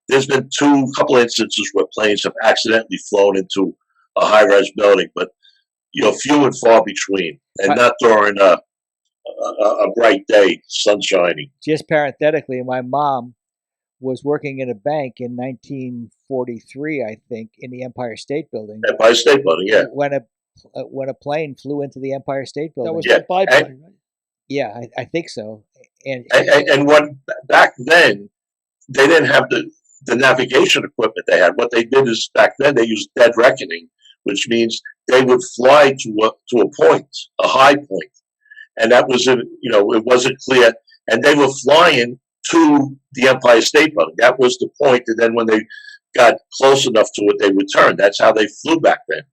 There's been couple instances where planes have accidentally flown into a high-rise building, but few and far between, and not during a bright day, sun shining. Just parenthetically, my mom was working in a bank in 1943, I think, in the Empire State Building. Empire State Building, yeah. When a plane flew into the Empire State Building. That was the biplane, right? Yeah, I think so. And what back then, they didn't have the navigation equipment they had. What they did is back then they used dead reckoning, which means they would fly to a point, a high point, and that was it wasn't clear, and they were flying to the Empire State Building. That was the point, and then when they got close enough to it, they would turn. That's how they flew back then.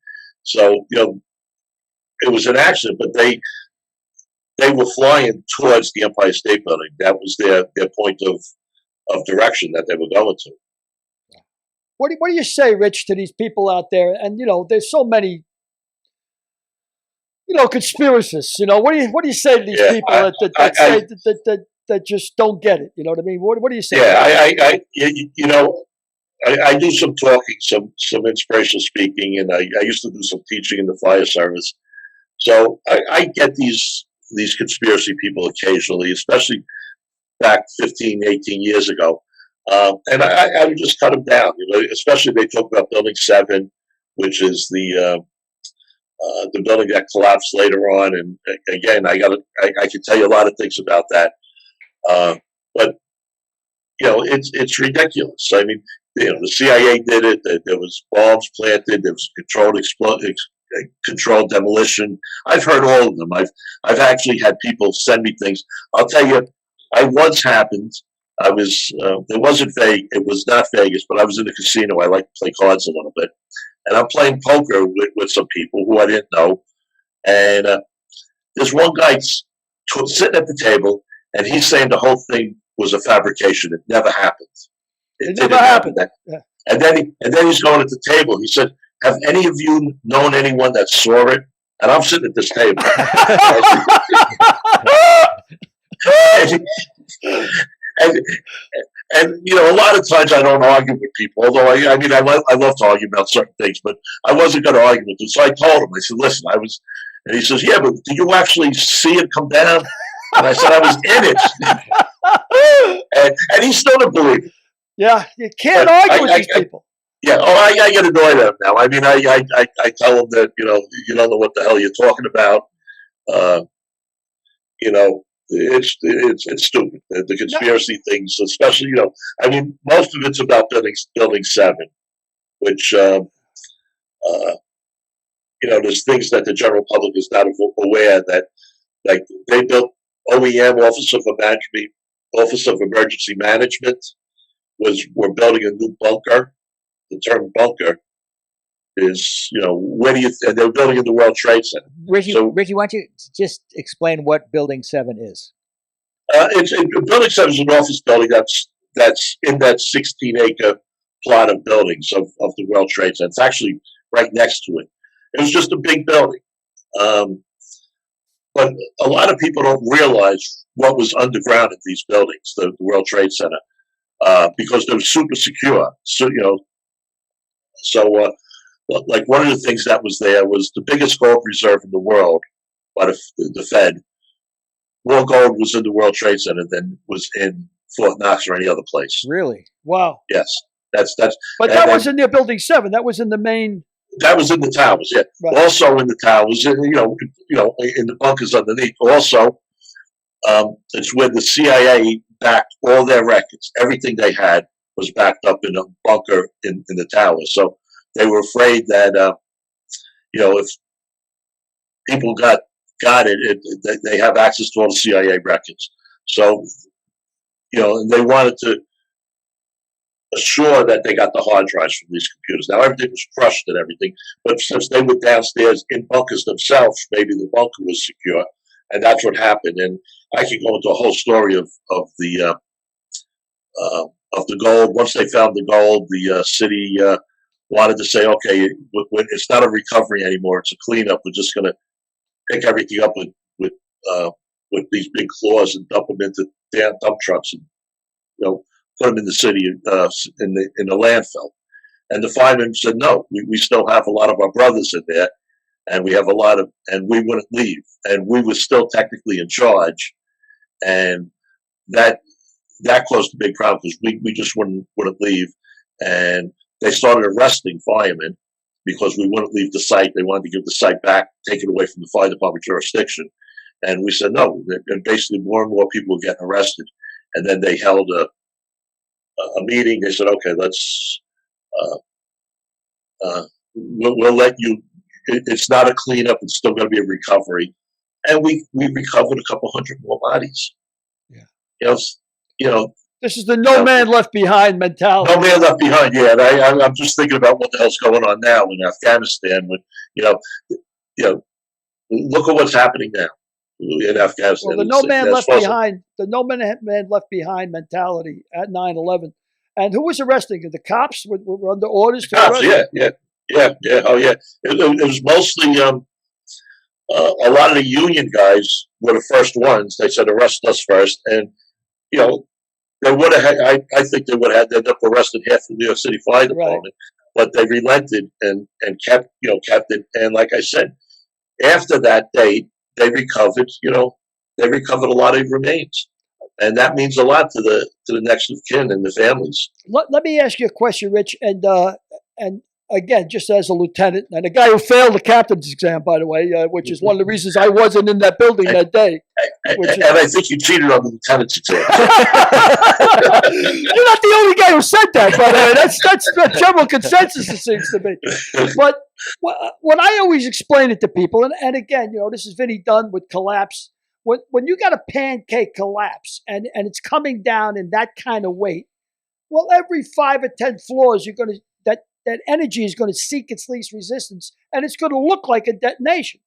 So it was an accident, but they were flying towards the Empire State Building. That was their point of direction that they were going to. What do you say, Rich, to these people out there? And there's so many, conspiracists. What do you say to these people that just don't get it? You know what I mean? What do you say? Yeah, I do some talking, some inspirational speaking, and I used to do some teaching in the fire service. So I get these conspiracy people occasionally, especially back 15, 18 years ago. And I would just cut them down. Especially they talk about Building 7, which is the building that collapsed later on. And again, I can tell you a lot of things about that. But it's ridiculous. I mean, the CIA did it. There was bombs planted. There was controlled demolition. I've heard all of them. I've actually had people send me things. I'll tell you, I once happened. I was it wasn't Vegas. It was not Vegas, but I was in a casino. I like to play cards a little bit, and I'm playing poker with some people who I didn't know. And there's one guy sitting at the table, and he's saying the whole thing was a fabrication. It never happened. It never happened. Yeah. And then he's going at the table. He said, "Have any of you known anyone that saw it?" And I'm sitting at this table. and a lot of times I don't argue with people. Although I love to argue about certain things, but I wasn't going to argue with him. So I told him. I said, "Listen, I was," and he says, "Yeah, but did you actually see it come down?" And I said, "I was in it." and he still didn't believe it. Yeah, you can't argue with these people. Yeah, I get annoyed at him now. I mean, I tell him that you don't know what the hell you're talking about. It's stupid. The conspiracy things, especially I mean, most of it's about building 7, which there's things that the general public is not aware that, like they built OEM, Office of Emergency Management, we're building a new bunker. The term bunker is, where do you? And they're building in the World Trade Center. Ricky, why don't you just explain what Building 7 is? Building 7 is an office building that's in that 16-acre plot of buildings of the World Trade Center. It's actually right next to it. It was just a big building. But a lot of people don't realize what was underground in these buildings, the World Trade Center, because they were super secure. So, like one of the things that was there was the biggest gold reserve in the world by the Fed. More gold was in the World Trade Center than was in Fort Knox or any other place. Really? Wow. Yes, that's. But that was in their Building 7. That was in the main. That was in the towers. Yeah. Right. Also in the towers, in the bunkers underneath. Also, it's where the CIA backed all their records. Everything they had was backed up in a bunker in the towers. So they were afraid that if people got it, they have access to all the CIA records. So and they wanted to assure that they got the hard drives from these computers. Now everything was crushed and everything, but since they were downstairs in bunkers themselves, maybe the bunker was secure, and that's what happened. And I can go into a whole story of the gold. Once they found the gold, the city wanted to say, okay, it's not a recovery anymore; it's a cleanup. We're just going to pick everything up with these big claws and dump them into damn dump trucks and put them in the city in the landfill. And the firemen said, no, we still have a lot of our brothers in there, and we have and we wouldn't leave, and we were still technically in charge, and that caused a big problem because we just wouldn't leave, and they started arresting firemen because we wouldn't leave the site. They wanted to give the site back, take it away from the fire department jurisdiction, and we said no. And basically, more and more people were getting arrested, and then they held a meeting. They said, okay, let's we'll let you. It's not a cleanup. It's still going to be a recovery, and we recovered a couple hundred more bodies. Yeah, this is the no man left behind mentality. No man left behind. Yeah, and I'm just thinking about what the hell's going on now in Afghanistan. When look at what's happening now in Afghanistan. Well, the no man left behind. The no man left behind mentality at 9/11. And who was arresting? The cops were under orders to arrest? Yeah. Oh, yeah. It was mostly a lot of the union guys were the first ones. They said arrest us first, and they would have. I think they would have ended up arresting half the New York City Fire Department, but they relented and kept it. And like I said, after that date, they recovered. They recovered a lot of remains. and that means a lot to the next of kin and the families. Let me ask you a question, Rich, and again, just as a lieutenant and a guy who failed the captain's exam, by the way, which is one of the reasons I wasn't in that building that day. And I think you cheated on the lieutenant's exam. You're not the only guy who said that, by the way. That's the general consensus, it seems to me. But what I always explain it to people, and again, this is Vinny Dunn with collapse. When you got a pancake collapse and it's coming down in that kind of weight, well, every 5 or 10 floors, you're going to that energy is going to seek its least resistance, and it's going to look like a detonation.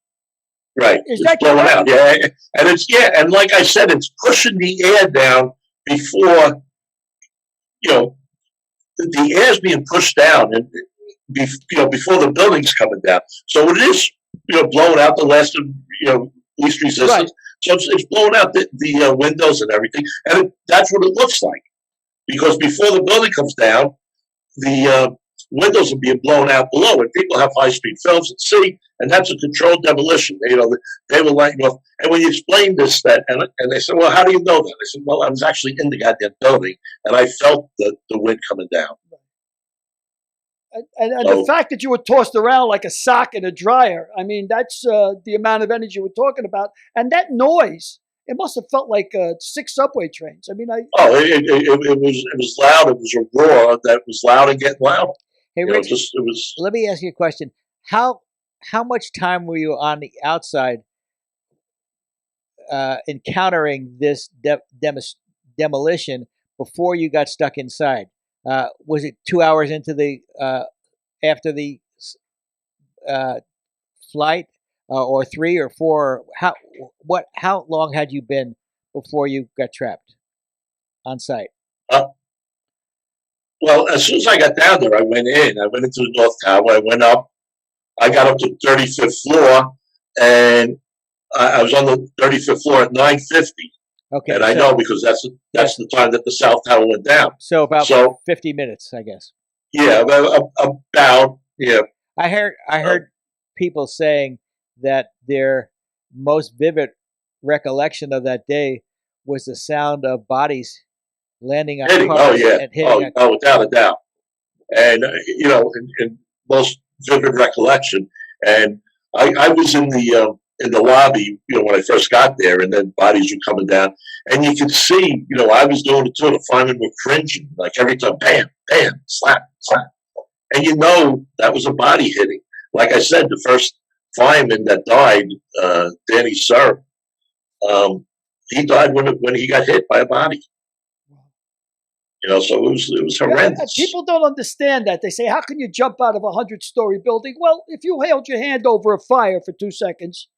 Right. Is it's that blowing correct? out. Yeah. And and like I said, it's pushing the air down before, the air's being pushed down and before the building's coming down. So it is, blowing out the least resistance. Right. So it's blowing out the windows and everything. And that's what it looks like. Because before the building comes down, the windows are being blown out below, and people have high-speed films at sea, and that's a controlled demolition. They were lighting off. And when you explain this, and they said, well, how do you know that? I said, well, I was actually in the goddamn building, and I felt the wind coming down. And the fact that you were tossed around like a sock in a dryer, I mean, that's the amount of energy we're talking about. And that noise, it must have felt like 6 subway trains. I mean, it was loud. It was a roar that was loud and getting louder. Hey, Rich, let me ask you a question. How much time were you on the outside encountering this demolition before you got stuck inside? Was it 2 hours into the after the flight, or 3 or 4? How long had you been before you got trapped on site? Well, as soon as I got down there, I went in. I went into the North Tower. I went up. I got up to the 35th floor, and I was on the 35th floor at 9:50. Okay, and I know because that's the time that the South Tower went down. So about 50 minutes, I guess. Yeah, about yeah. I heard people saying that their most vivid recollection of that day was the sound of bodies landing on cars and hitting. Without a doubt. And in most vivid recollection, and I was in the lobby, when I first got there, and then bodies were coming down, and you could see, I was doing it too. The firemen were cringing, like every time, bam, bam, slap, slap, and that was a body hitting. Like I said, the first fireman that died, Danny Serb, he died when he got hit by a body. So it was horrendous. And people don't understand that. They say, how can you jump out of a 100-story building? Well, if you held your hand over a fire for 2 seconds,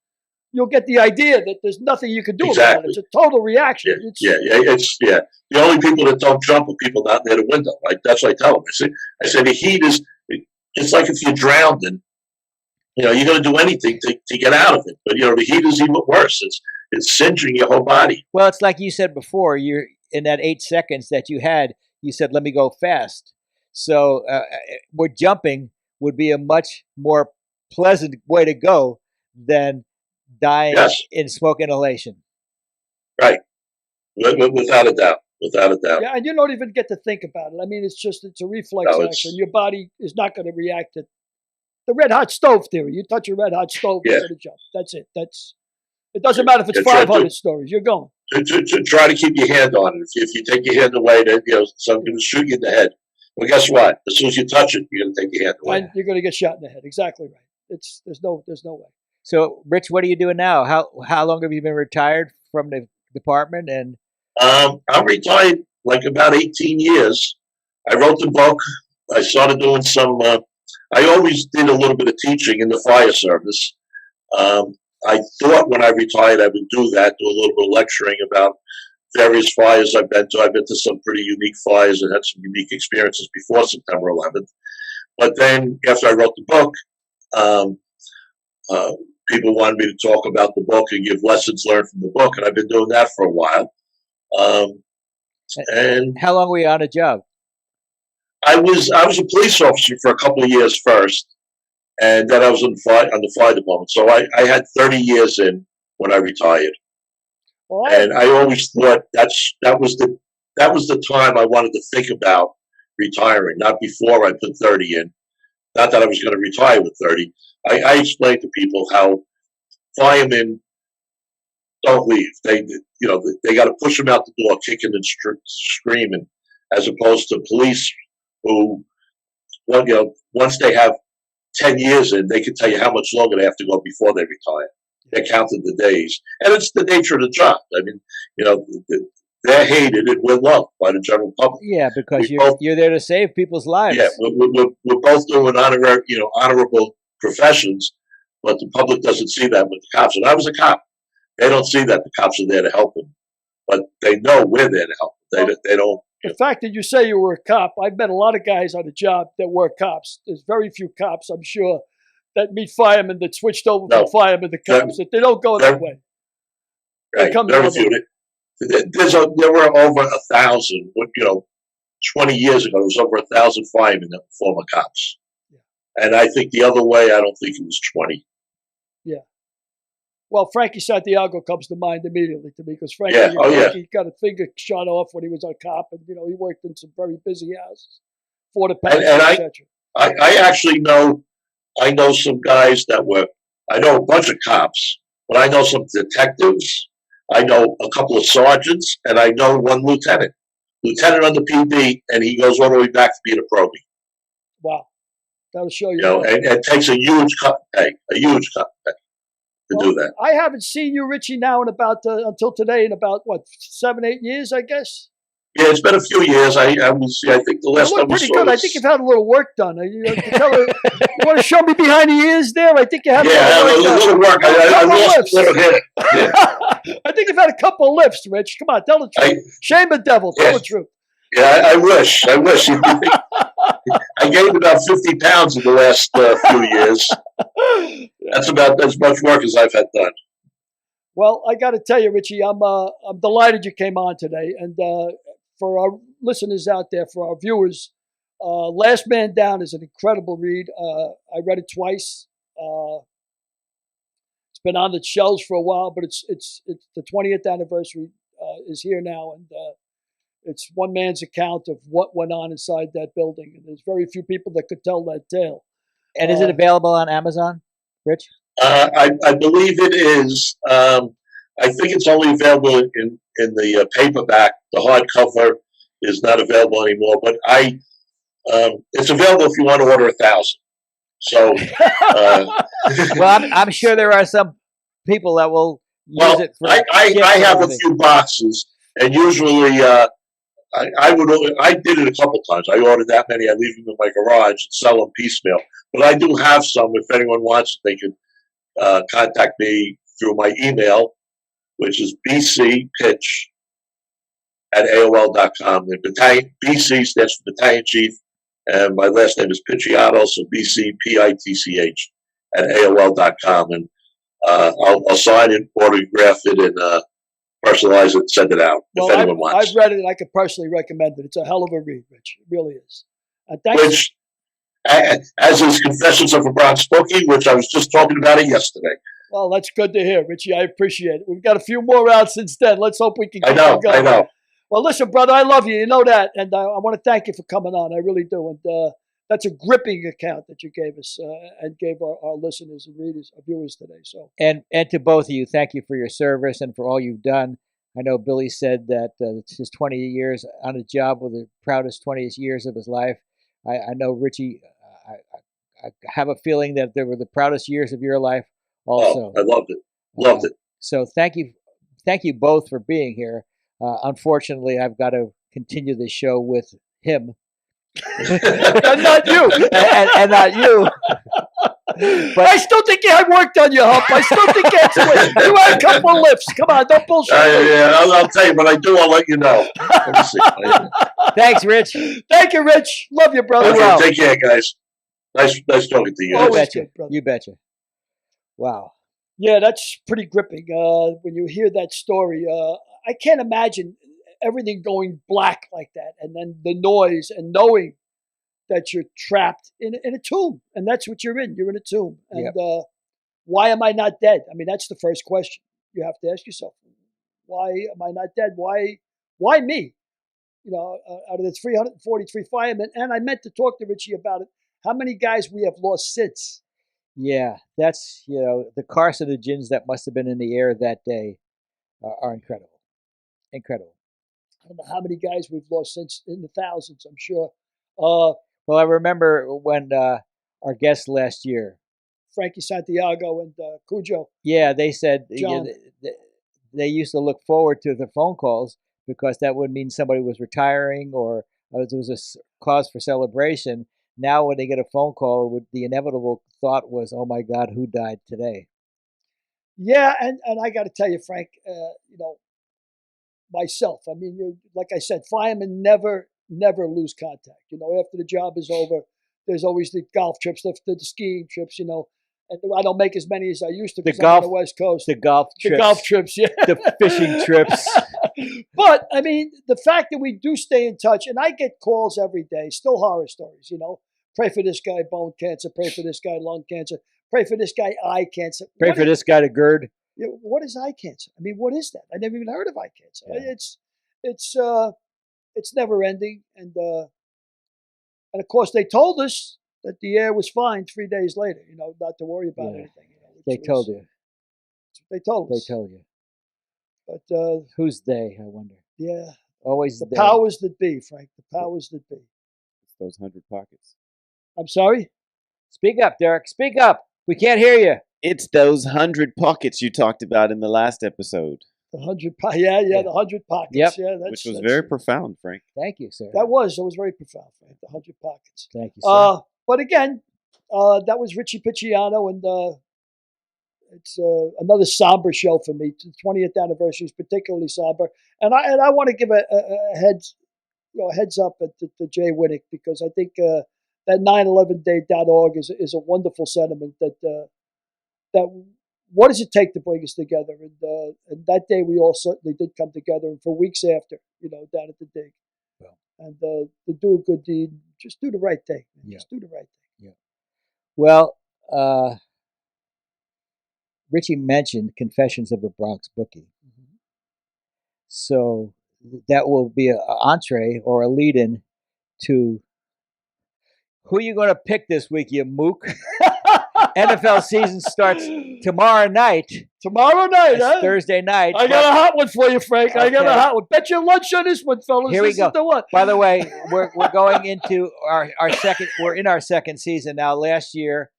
you'll get the idea that there's nothing you can do about it. It's a total reaction. The only people that don't jump are people out near the window. Like that's what I tell them. I say the heat is. It's like if you're drowned and you're going to do anything to get out of it. But the heat is even worse. It's singeing your whole body. Well, it's like you said before. You're in that 8 seconds that you had. You said, "Let me go fast." So, we're jumping would be a much more pleasant way to go than dying in smoke inhalation. Right, without a doubt. Without a doubt. Yeah, and you don't even get to think about it. I mean, it's a reflex action. Your body is not going to react to the red hot stove theory. You touch a red hot stove, you're going to jump. That's it. It doesn't matter if it's 500 stories. You're going. To try to keep your hand on it. If you take your hand away, then someone's going to shoot you in the head. Well, guess what? As soon as you touch it, you're going to take your hand away. And you're going to get shot in the head. Exactly right. There's no way. So, Rich, what are you doing now? How long have you been retired from the department? And I'm retired like about 18 years. I wrote the book. I started doing some. I always did a little bit of teaching in the fire service. I thought when I retired I would do that, do a little bit of lecturing about various fires I've been to. I've been to some pretty unique fires and had some unique experiences before September 11th. But then after I wrote the book, people wanted me to talk about the book and give lessons learned from the book, and I've been doing that for a while. And how long were you on a job? I was a police officer for a couple of years first, and then I was on the fire department. So I had 30 years in when I retired. And I always thought that was the time I wanted to think about retiring, not before I put 30 in. Not that I was going to retire with 30. I explained to people how firemen don't leave. They got to push them out the door, kicking and screaming, as opposed to police who, once they have 10 years in, they can tell you how much longer they have to go before they retire. They're counting the days, and it's the nature of the job. I mean, they're hated and we're loved by the general public. Yeah, because you're there to save people's lives. Yeah, we're both doing honorable professions, but the public doesn't see that with the cops. And I was a cop. They don't see that the cops are there to help them, but they know we're there to help them. They don't. The fact that you say you were a cop, I've met a lot of guys on the job that were cops. There's very few cops, I'm sure, that meet firemen that switched over from firemen to cops. That they don't go that way. Right, very few. There were over 1,000. 20 years ago, there was over 1,000 firemen that were former cops. Yeah. And I think the other way, I don't think it was 20. Yeah. Well, Frankie Santiago comes to mind immediately to me because Frankie got a finger shot off when he was a cop, and he worked in some very busy houses for the past, etc. I actually know some guys I know a bunch of cops, but I know some detectives, I know a couple of sergeants, and I know one lieutenant on the PD, and he goes all the way back to being a probie. Wow, that'll show you. And takes a huge cut pay, to do that. I haven't seen you, Richie, now in about until today in about 7-8 years, I guess. Yeah, it's been a few years. I think the last time we pretty saw good. I think you've had a little work done. You want to show me behind the ears there? I think you had a little work. I lost a little hit. Yeah. I think you've had a couple of lifts, Rich. Come on, tell the truth. Shame the devil. Tell the truth. Yeah, I wish. I gained about 50 pounds in the last few years. That's about as much work as I've had done. Well, I got to tell you, Richie, I'm delighted you came on today. And for our listeners out there, for our viewers, Last Man Down is an incredible read. I read it twice. It's been on the shelves for a while, but it's the 20th anniversary is here now, and it's one man's account of what went on inside that building. And there's very few people that could tell that tale. And is it available on Amazon, Rich? I believe it is. I think it's only available in the paperback. The hardcover is not available anymore, but it's available if you want to order 1,000. So, well, I'm sure there are some people that will use it. For I have a few boxes, and usually I did it a couple times. I ordered that many. I leave them in my garage and sell them piecemeal. But I do have some. If anyone wants, they can contact me through my email, which is bcpitch@aol.com. The battalion, BC stands for Battalion Chief, and my last name is Picciotto, so bcpitch@aol.com. And I'll sign it, autograph it, and personalize it and send it out if anyone wants. I've read it, and I could personally recommend it. It's a hell of a read, Rich. It really is. Which, as is Confessions of a Bronx Bookie, which I was just talking about it yesterday. Well, that's good to hear, Richie. I appreciate it. We've got a few more out since then. Let's hope we can keep going. I know. Well, listen, brother, I love you. You know that. And I want to thank you for coming on. I really do. And that's a gripping account that you gave us and gave our listeners and readers, our viewers today. So and to both of you, thank you for your service and for all you've done. I know Billy said that it's his 20 years on the job were the proudest 20th years of his life. I know, Richie, I have a feeling that they were the proudest years of your life also. Oh, I loved it. Loved it. So thank you both for being here. Unfortunately, I've got to continue the show with him. And not you. and not you. But I still think you had work done, you hump. I still think you had a couple of lifts. Come on, don't bullshit. Yeah, I'll tell you, but I'll let you know. Thanks, Rich. Thank you, Rich. Love you, brother. Okay, take care, guys. Nice talking to you. You betcha. Wow. Yeah, that's pretty gripping. When you hear that story, I can't imagine everything going black like that, and then the noise and knowing that you're trapped in a tomb, and that's what you're in. You're in a tomb, and why am I not dead? I mean, that's the first question you have to ask yourself. Why am I not dead? Why me? You know, out of the 343 firemen. And I meant to talk to Richie about it. How many guys we have lost since? Yeah, that's, the carcinogens that must have been in the air that day are incredible. Incredible. I don't know how many guys we've lost since, in the thousands, I'm sure. Well, I remember when our guests last year, Frankie Santiago and Cujo. yeah, they said John. they used to look forward to the phone calls because that would mean somebody was retiring or there was a cause for celebration. Now, when they get a phone call, the inevitable thought was, "Oh my God, who died today?" Yeah, and I got to tell you, Frank, myself. I mean, like I said, firemen never lose contact. After the job is over, there's always the golf trips, the skiing trips. And I don't make as many as I used to because I'm on the West Coast. The golf trips, yeah, the fishing trips. But I mean, the fact that we do stay in touch, and I get calls every day, still horror stories. Pray for this guy, bone cancer. Pray for this guy, lung cancer. Pray for this guy, eye cancer. Pray for this guy to GERD. What is eye cancer? I mean, what is that? I never even heard of eye cancer. Yeah. It's never ending, and of course they told us that the air was fine 3 days later. Not to worry about anything. They told you. They told us. They told you. But who's they? I wonder. Yeah, always the they. powers that be, Frank. The powers that be. It's those 100 pockets. I'm sorry. Speak up, Derek. Speak up. We can't hear you. It's those 100 pockets you talked about in the last episode. The 100 yeah, the 100 pockets. Yep. Yeah, which was very profound, Frank. Thank you, sir. That was very profound, Frank. The 100 pockets. Thank you, sir. But again, that was Richie Picciotto, and it's another somber show for me. The 20th anniversary is particularly somber, and I want to give a heads up to Jay Winnick, because I think that 911day.org is a wonderful sentiment that what does it take to bring us together? And that day we all certainly did come together, and for weeks after, down at the dig. Well. And to do a good deed, just do the right thing. Yeah. Just do the right thing. Yeah. Well, Richie mentioned Confessions of a Bronx Bookie. Mm-hmm. So that will be an entree or a lead-in to who you going to pick this week, you mook? NFL season starts tomorrow night. Tomorrow night, huh? Thursday night. I got a hot one for you, Frank. Okay. I got a hot one. Bet your lunch on this one, fellas. Here we This go. is the one. By the way, we're going into our second. We're in our second season now. Last year,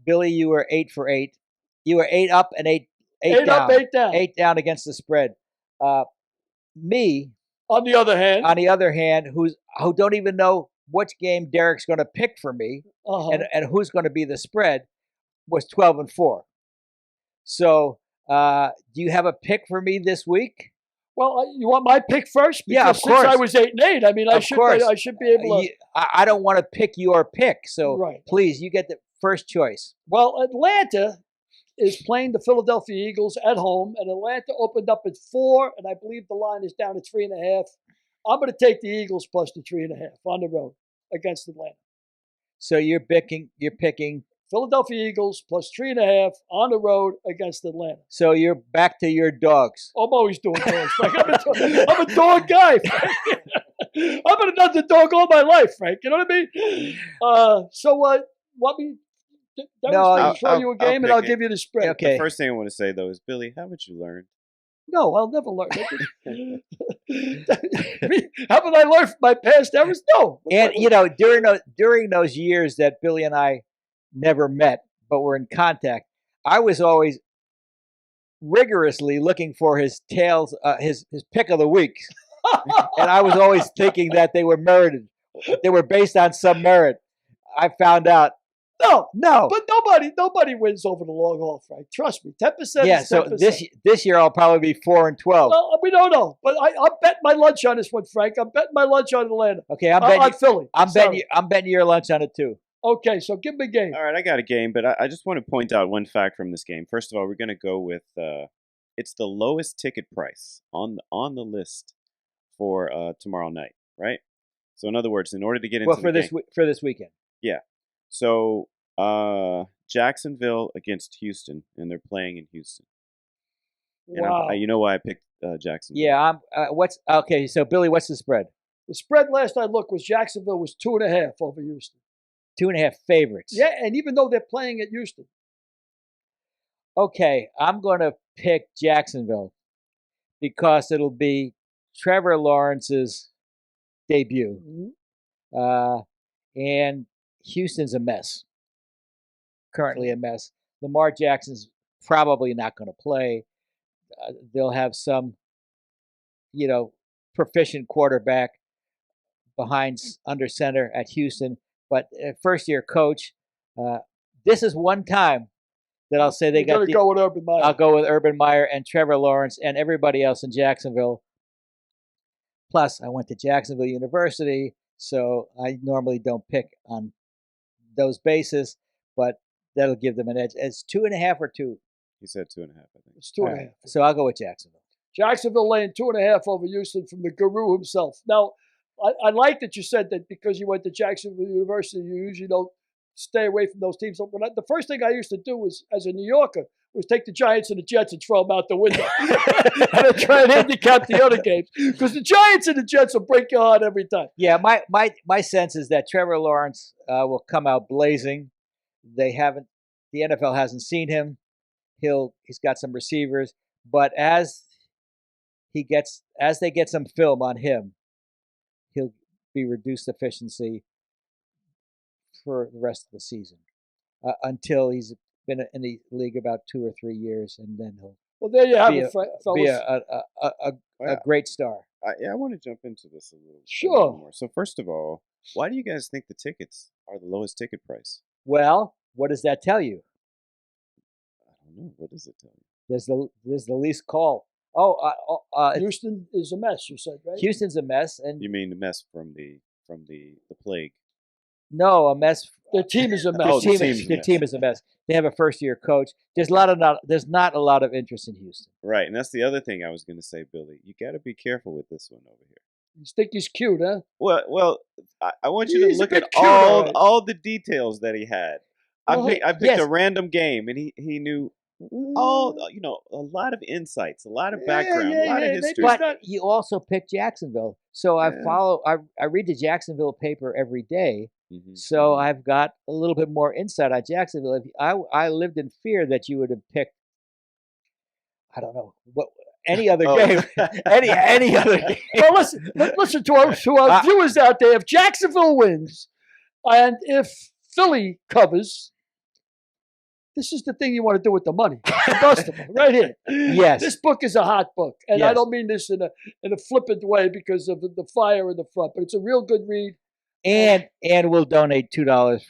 Billy, you were 8 for 8. You were 8 up and 8 8 down. up, 8 down. 8 down against the spread. Me, on the other hand, who don't even know which game Derek's going to pick for me, and who's going to be the spread, was 12 and 4. So, do you have a pick for me this week? Well, you want my pick first? Because Yeah, of course. Since I was 8 and 8, I mean, I should be able to. I don't want to pick your pick, so Right. please, you get the first choice. Well, Atlanta is playing the Philadelphia Eagles at home, and Atlanta opened up at 4, and I believe the line is down at 3.5. I'm going to take the Eagles plus the 3.5 on the road against Atlanta. So you're picking Philadelphia Eagles plus 3.5 on the road against Atlanta. So you're back to your dogs. I'm always doing dogs, Frank. I'm a dog guy, Frank. I've been an underdog all my life, Frank. You know what I mean? So want me? I'll throw you a game, and I'll give you the spread. Okay. The first thing I want to say, though, is, Billy, haven't you learned? No, I'll never learn. Haven't I learned from my past errors? No. And during those years that Billy and I never met, but were in contact, I was always rigorously looking for his tails, his pick of the week, and I was always thinking that they were merited. They were based on some merit. I found out. No. But nobody wins over the long haul, Frank. Trust me. 10%. Yeah. Is 10%. So this year I'll probably be 4 and 12. Well, we don't know, but I'm betting my lunch on this one, Frank. I'm betting my lunch on Atlanta. Okay, I'm betting on Philly. I'm betting your lunch on it too. Okay, so give me a game. All right, I got a game, but I just want to point out one fact from this game. First of all, we're going to go with it's the lowest ticket price on the list for tomorrow night, right? So in other words, in order to get into for this weekend. Yeah. So Jacksonville against Houston, and they're playing in Houston. And you know why I picked Jacksonville? Yeah, okay? So Billy, what's the spread? The spread last I looked was Jacksonville was 2.5 over Houston. 2.5 favorites. Yeah, and even though they're playing at Houston. Okay, I'm going to pick Jacksonville because it'll be Trevor Lawrence's debut. And Houston's a mess. Currently a mess. Lamar Jackson's probably not going to play. They'll have some, proficient quarterback under center at Houston, but first-year coach. This is one time that I'll say they got. Go with Urban Meyer. I'll go with Urban Meyer and Trevor Lawrence and everybody else in Jacksonville. Plus, I went to Jacksonville University, so I normally don't pick on those bases, but that'll give them an edge. It's 2.5 or 2. He said 2.5. I think it's 2.5. Right. So I'll go with Jacksonville. Jacksonville laying 2.5 over Houston from the guru himself. Now, I like that you said that because you went to Jacksonville University, you usually don't stay away from those teams. The first thing I used to do was, as a New Yorker, was take the Giants and the Jets and throw them out the window. And I'd try and handicap the other games. Because the Giants and the Jets will break your heart every time. Yeah, my sense is that Trevor Lawrence will come out blazing. The NFL hasn't seen him. He's got some receivers, but as they get some film on him, he'll be reduced efficiency for the rest of the season until he's been in the league about 2 or 3 years, and then he'll. Well, there you have it, be a great star. I want to jump into this a little. Sure. More. So first of all, why do you guys think the tickets are the lowest ticket price? Well, what does that tell you? I don't know. What does it tell you? There's the least call. Houston is a mess. You said, right? Houston's a mess, and you mean the mess from the plague? No, a mess. Their team is a mess. Their team is a mess. They have a first-year coach. There's not a lot of interest in Houston. Right, and that's the other thing I was going to say, Billy. You got to be careful with this one over here. You think he's cute, huh? Well, I want you to look at all the details that he had. I picked a random game, and he knew a lot of insights, a lot of background, a lot of history. But you also picked Jacksonville, so I read the Jacksonville paper every day. So I've got a little bit more insight on Jacksonville. I lived in fear that you would have picked, I don't know, any other game. any other game. Well, listen to our viewers out there. If Jacksonville wins, and if Philly covers, this is the thing you want to do with the money. Combustible, right here. Yes. This book is a hot book. And yes. I don't mean this in a flippant way because of the fire in the front, but it's a real good read. And we'll donate $2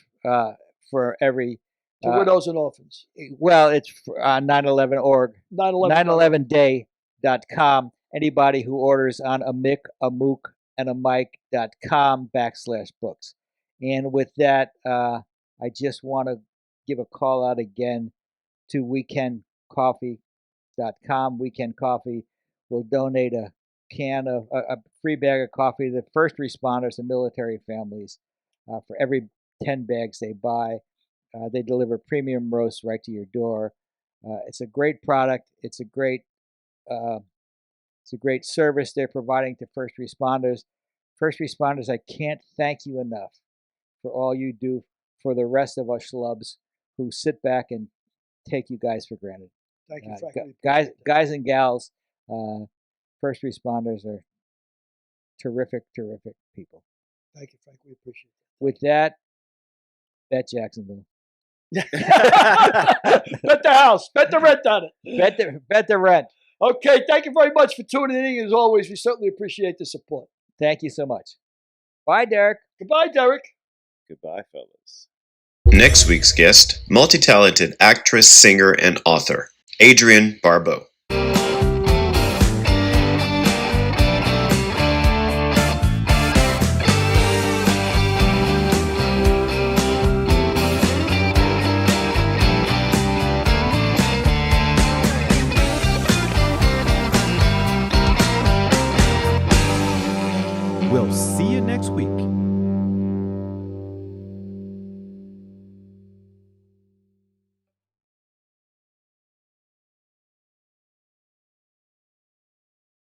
for every to widows and orphans. Well, it's 9/11.org. 911day.com. Anybody who orders on Amick, Amook, and Amike.com/books. And with that, I just want to give a call out again to weekendcoffee.com. Weekend Coffee will donate a free bag of coffee to the first responders and military families for every 10 bags they buy. They deliver premium roasts right to your door. It's a great product. It's a great service they're providing to first responders. First responders, I can't thank you enough for all you do for the rest of us schlubs who sit back and take you guys for granted. Thank you, Frank. Guys and gals, first responders are terrific people. Thank you, Frank. We appreciate it. With that, bet Jacksonville. Bet the house. Bet the rent on it. Bet the rent. Okay, thank you very much for tuning in. As always, we certainly appreciate the support. Thank you so much. Bye, Derek. Goodbye, Derek. Goodbye, fellas. Next week's guest, multi-talented actress, singer, and author, Adrienne Barbeau. We'll see you next week.